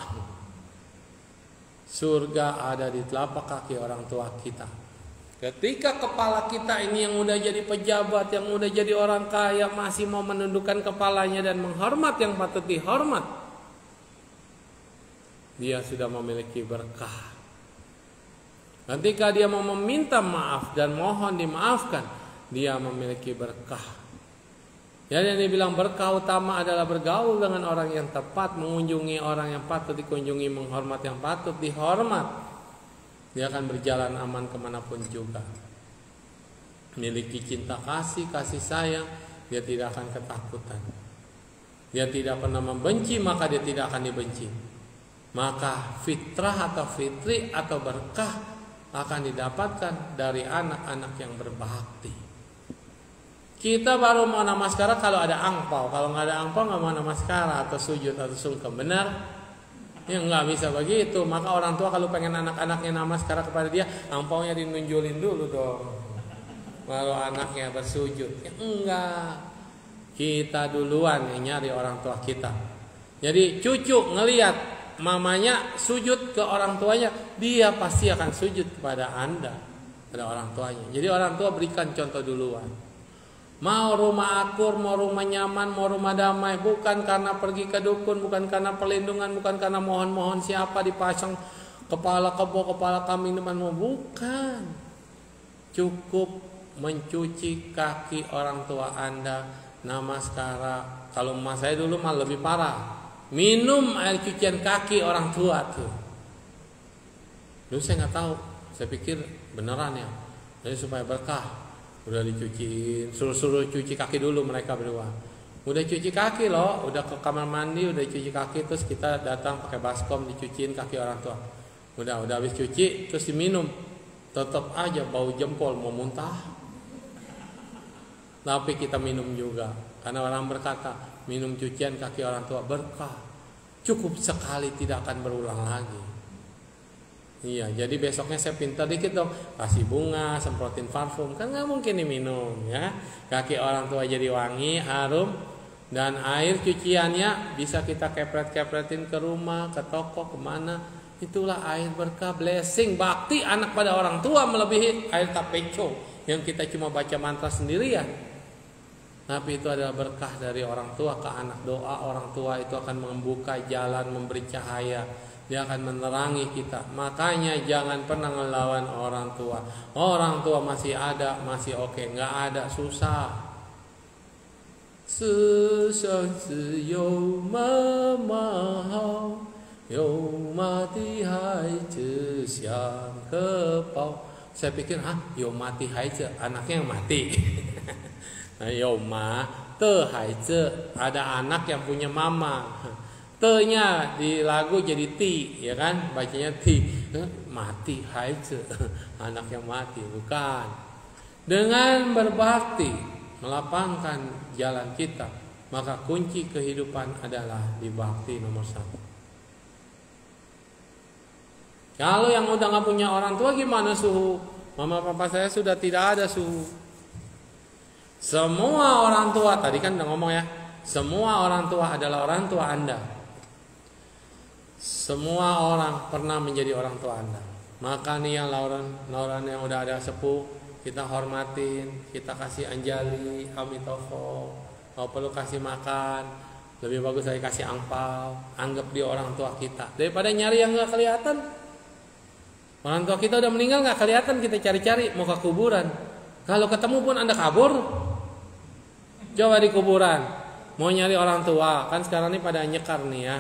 Surga ada di telapak kaki orang tua kita. Ketika kepala kita ini yang udah jadi pejabat, yang udah jadi orang kaya, masih mau menundukkan kepalanya dan menghormat yang patut dihormat, dia sudah memiliki berkah. Ketika dia mau meminta maaf dan mohon dimaafkan, dia memiliki berkah. Jadi yang dibilang berkah utama adalah bergaul dengan orang yang tepat, mengunjungi orang yang patut dikunjungi, menghormat yang patut dihormat. Dia akan berjalan aman kemanapun juga. Miliki cinta kasih sayang, dia tidak akan ketakutan. Dia tidak pernah membenci, maka dia tidak akan dibenci. Maka fitrah atau fitri atau berkah akan didapatkan dari anak-anak yang berbakti. Kita baru mau namaskara kalau ada angpau. Kalau nggak ada angpau nggak mau namaskara atau sujud atau sungkem. Benar? Ya nggak bisa begitu. Maka orang tua kalau pengen anak-anaknya namaskara kepada dia, angpaunya dinunjulin dulu dong. Baru anaknya bersujud. Ya enggak. Kita duluan yang nyari orang tua kita. Jadi cucu ngelihat mamanya sujud ke orang tuanya, dia pasti akan sujud kepada Anda, pada orang tuanya. Jadi orang tua berikan contoh duluan. Mau rumah akur, mau rumah nyaman, mau rumah damai, bukan karena pergi ke dukun, bukan karena perlindungan, bukan karena mohon-mohon siapa dipasang kepala kebo, kepala kambing depanmu, bukan. Cukup mencuci kaki orang tua Anda, namaskara. Kalau emak saya dulu mah lebih parah, minum air cucian kaki orang tua tuh. Dulu saya nggak tahu, saya pikir beneran ya, jadi supaya berkah. Udah dicuciin, suruh cuci kaki dulu mereka berdua. Udah cuci kaki loh, udah ke kamar mandi, udah cuci kaki, terus kita datang pakai baskom dicuciin kaki orang tua. Udah habis cuci, terus diminum. Tetap aja bau jempol mau muntah. Tapi kita minum juga. Karena orang berkata, minum cucian kaki orang tua berkah. Cukup sekali, tidak akan berulang lagi. Iya, jadi besoknya saya pintar dikit dong, kasih bunga, semprotin parfum, kan nggak mungkin diminum ya. Kaki orang tua jadi wangi, harum, dan air cuciannya bisa kita kepret-kepretin ke rumah, ke toko, kemana. Itulah air berkah, blessing, bakti anak pada orang tua melebihi air tapeco yang kita cuma baca mantra sendirian. Tapi itu adalah berkah dari orang tua ke anak. Doa orang tua itu akan membuka jalan, memberi cahaya. Dia akan menerangi kita. Makanya jangan pernah ngelawan orang tua. Orang tua masih ada, masih oke. Nggak ada, susah. 世上只有妈妈好，有妈的孩子像个宝。Saya pikir,有妈的孩子, anaknya yang mati. 有妈的孩子, ada anak yang punya mama. Te-nya di lagu jadi ti, ya kan? Bacanya ti, mati, haize, anak yang mati, bukan. Dengan berbakti, melapangkan jalan kita, maka kunci kehidupan adalah di bakti nomor 1. Kalau yang udah nggak punya orang tua gimana suhu? Mama papa saya sudah tidak ada suhu. Semua orang tua, tadi kan udah ngomong ya, semua orang tua adalah orang tua Anda. Semua orang pernah menjadi orang tua Anda. Maka nih yang Lauren yang udah ada sepuh, kita hormatin, kita kasih anjali, amitofo. Kalau perlu kasih makan, lebih bagus saya kasih angpau. Anggap dia orang tua kita daripada nyari yang nggak kelihatan. Orang tua kita udah meninggal nggak kelihatan, kita cari-cari mau ke kuburan. Kalau ketemu pun Anda kabur. Coba di kuburan mau nyari orang tua, kan sekarang ini pada nyekar nih ya.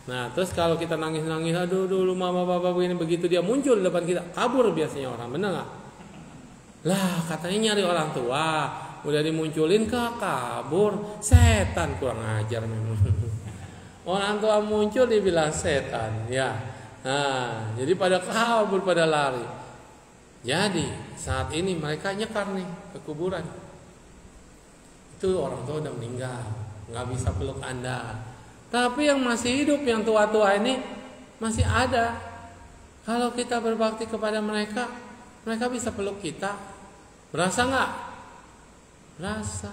Nah terus kalau kita nangis-nangis, aduh dulu mama papa begini, begitu dia muncul di depan kita, kabur biasanya orang, bener nggak? Lah katanya nyari orang tua, udah dimunculin kabur, setan, kurang ajar memang. Orang tua muncul dibilang setan, ya. Nah jadi pada kabur, pada lari. Jadi saat ini mereka nyekar nih ke kuburan. Itu orang tua udah meninggal, nggak bisa peluk Anda. Tapi yang masih hidup, yang tua-tua ini masih ada. Kalau kita berbakti kepada mereka, mereka bisa peluk kita. Berasa nggak? Berasa.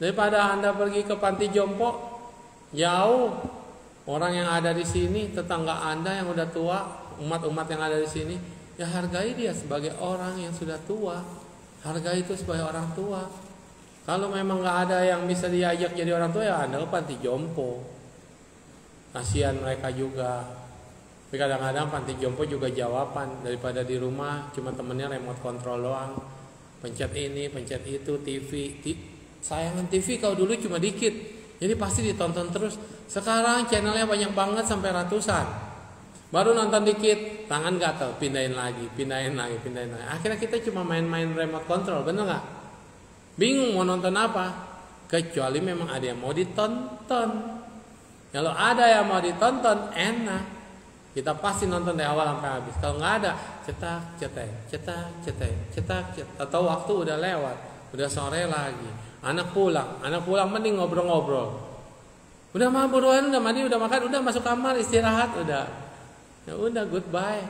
Daripada Anda pergi ke panti jompo, jauh. Orang yang ada di sini, tetangga Anda yang udah tua, umat-umat yang ada di sini, ya hargai dia sebagai orang yang sudah tua. Hargai itu sebagai orang tua. Kalau memang nggak ada yang bisa diajak jadi orang tua, ya Anda ke panti jompo. Kasihan mereka juga. Tapi kadang-kadang panti jompo juga jawaban, daripada di rumah cuma temennya remote control doang, pencet ini, pencet itu, TV. Sayangan TV kalau dulu cuma dikit, jadi pasti ditonton terus. Sekarang channelnya banyak banget sampai ratusan. Baru nonton dikit, tangan gatel, pindahin lagi. Akhirnya kita cuma main-main remote control, bener nggak? Bingung mau nonton apa, kecuali memang ada yang mau ditonton. Kalau ada yang mau ditonton, enak, kita pasti nonton dari awal sampai habis. Kalau nggak ada, cetak, atau waktu udah lewat, udah sore lagi, anak pulang mending ngobrol-ngobrol. Udah mah buruan, udah mandi, udah makan, udah masuk kamar istirahat, udah, ya udah goodbye.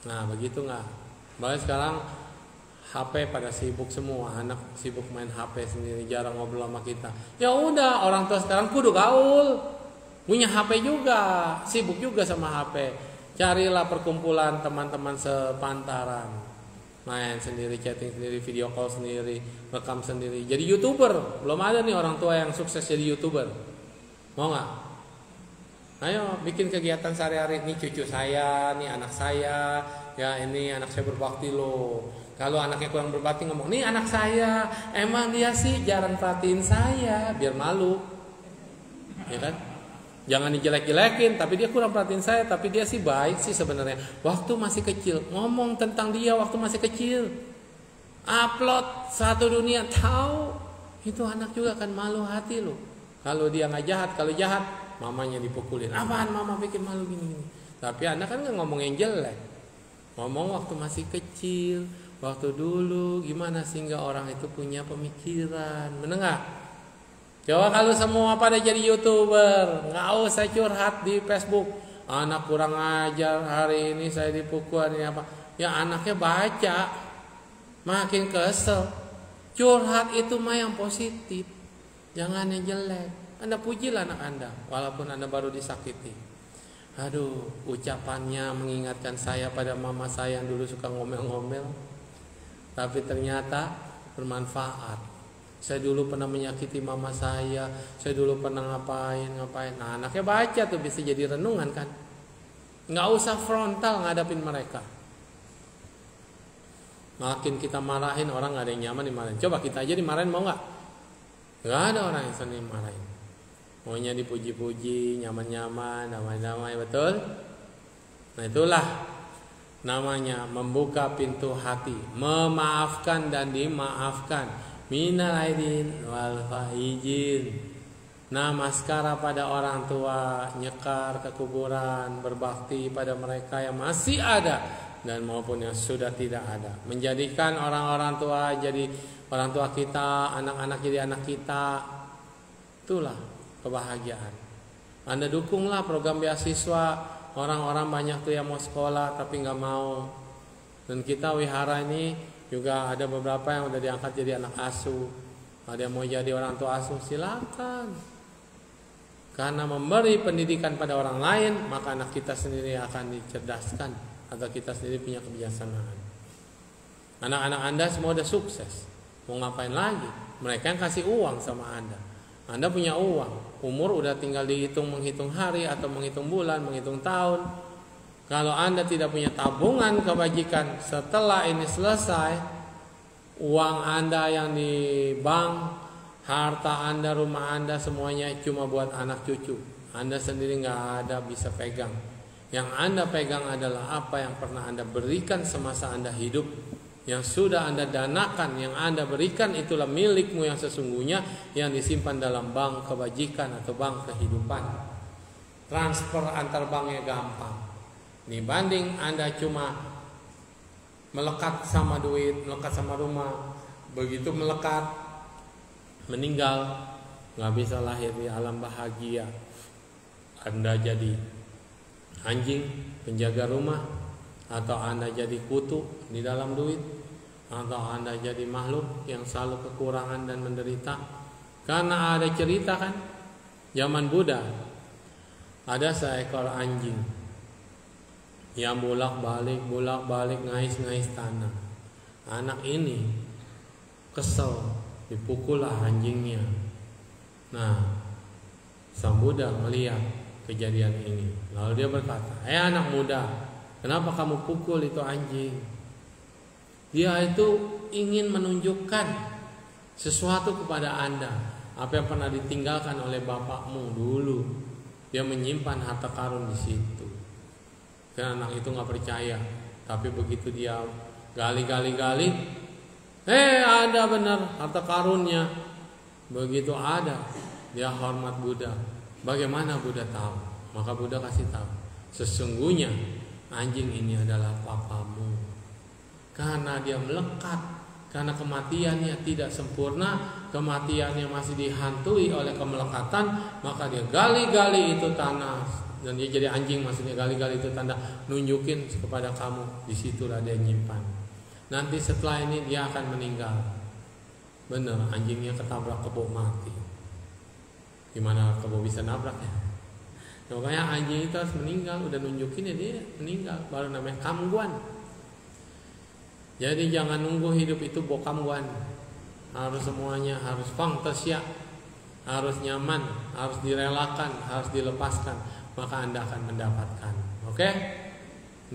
Nah begitu nggak? Bahkan sekarang HP pada sibuk semua, anak sibuk main HP sendiri, jarang ngobrol sama kita. Ya udah, orang tua sekarang kudu gaul, punya HP juga, sibuk juga sama HP. Carilah perkumpulan teman-teman sepantaran, main sendiri, chatting sendiri, video call sendiri, rekam sendiri. Jadi YouTuber, belum ada nih orang tua yang sukses jadi YouTuber. Mau nggak? Ayo bikin kegiatan sehari-hari. Nih cucu saya, nih anak saya, ya ini anak saya berbakti loh. Kalau anaknya kurang berbakti ngomong, nih anak saya, emang dia sih jarang perhatiin saya, biar malu, ya kan? Jangan dijelek-jelekin, tapi dia kurang perhatiin saya, tapi dia sih baik sih sebenarnya. Waktu masih kecil, ngomong tentang dia waktu masih kecil, upload satu dunia tahu, itu anak juga akan malu hati loh. Kalau dia nggak jahat, kalau jahat, mamanya dipukulin. Apaan mama bikin malu gini-gini? Tapi anak kan nggak ngomong yang jelek, ngomong waktu masih kecil. waktu dulu gimana sehingga orang itu punya pemikiran. Menengah. Coba kalau semua pada jadi YouTuber, nggak usah curhat di Facebook. Anak kurang ajar, hari ini saya dipukul, ini apa? Ya anaknya baca, makin kesel. Curhat itu mah yang positif, jangan yang jelek. Anda pujilah anak Anda, walaupun Anda baru disakiti. Aduh, ucapannya mengingatkan saya pada mama saya yang dulu suka ngomel-ngomel, tapi ternyata bermanfaat. Saya dulu pernah menyakiti mama saya dulu pernah ngapain. Nah, anaknya baca tuh, bisa jadi renungan kan. Nggak usah frontal ngadapin mereka. Makin kita marahin orang, nggak ada yang nyaman dimarahin. Coba kita aja dimarahin, mau nggak? Nggak ada orang yang senang dimarahin. Maunya dipuji-puji, nyaman-nyaman, damai-damai, betul? Nah itulah namanya membuka pintu hati, memaafkan dan dimaafkan. Minal aidin wal faizin. Namaskara pada orang tua, nyekar ke kuburan, berbakti pada mereka yang masih ada dan maupun yang sudah tidak ada. Menjadikan orang-orang tua jadi orang tua kita, anak-anak jadi anak kita. Itulah kebahagiaan. Anda dukunglah program beasiswa. Orang-orang banyak tuh yang mau sekolah tapi nggak mau. Dan kita wihara ini juga ada beberapa yang udah diangkat jadi anak asuh. Ada yang mau jadi orang tua asuh, silakan. Karena memberi pendidikan pada orang lain, maka anak kita sendiri akan dicerdaskan atau kita sendiri punya kebijaksanaan. Anak-anak Anda semua udah sukses. Mau ngapain lagi? Mereka yang kasih uang sama Anda. Anda punya uang, umur udah tinggal menghitung hari atau menghitung bulan, menghitung tahun. Kalau Anda tidak punya tabungan kebajikan, setelah ini selesai, uang Anda yang di bank, harta Anda, rumah Anda, semuanya cuma buat anak cucu. Anda sendiri nggak ada bisa pegang. Yang Anda pegang adalah apa yang pernah Anda berikan semasa Anda hidup. Yang sudah Anda danakan, yang Anda berikan itulah milikmu yang sesungguhnya, yang disimpan dalam bank kebajikan atau bank kehidupan. Transfer antar banknya gampang. Dibanding Anda cuma melekat sama duit, melekat sama rumah. Begitu melekat, meninggal, nggak bisa lahir di alam bahagia. Anda jadi anjing penjaga rumah, atau Anda jadi kutu di dalam duit, atau Anda jadi makhluk yang selalu kekurangan dan menderita. Karena ada cerita kan, zaman Buddha ada seekor anjing yang bolak-balik ngais-ngais tanah. Anak ini kesel, dipukullah anjingnya. Nah, sang Buddha melihat kejadian ini, lalu dia berkata, anak muda, kenapa kamu pukul itu anjing? Dia itu ingin menunjukkan sesuatu kepada Anda, apa yang pernah ditinggalkan oleh bapakmu dulu. Dia menyimpan harta karun di situ. Karena anak itu nggak percaya, tapi begitu dia gali, ada benar harta karunnya. Begitu ada, dia hormat Buddha. Bagaimana Buddha tahu? Maka Buddha kasih tahu, sesungguhnya anjing ini adalah papamu. Karena dia melekat, karena kematiannya tidak sempurna, kematiannya masih dihantui oleh kemelekatan, maka dia gali-gali itu tanah. Dan dia jadi anjing, maksudnya gali-gali itu tanda nunjukin kepada kamu, disitulah dia nyimpan. Nanti setelah ini dia akan meninggal. Bener, anjingnya ketabrak kebo mati. Gimana kebo bisa nabrak ya? Makanya anjing itu harus meninggal, udah nunjukin ya dia meninggal, baru namanya kamguan. Jadi jangan nunggu hidup itu bokamguan. Harus semuanya harus fantasia, harus nyaman, harus direlakan, harus dilepaskan, maka Anda akan mendapatkan. Oke?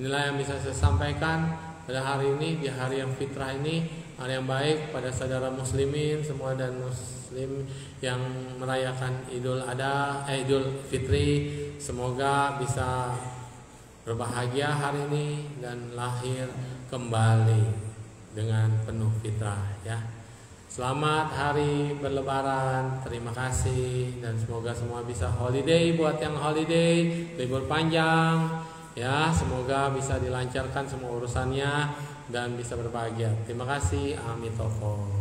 Inilah yang bisa saya sampaikan pada hari ini, di hari yang fitrah ini, hari yang baik pada saudara muslimin semua dan muslim yang merayakan Idul Fitri. Semoga bisa berbahagia hari ini dan lahir kembali dengan penuh fitrah ya. Selamat hari berlebaran, terima kasih, dan semoga semua bisa holiday buat yang holiday, libur panjang ya, semoga bisa dilancarkan semua urusannya dan bisa berbahagia. Terima kasih. Amitofo.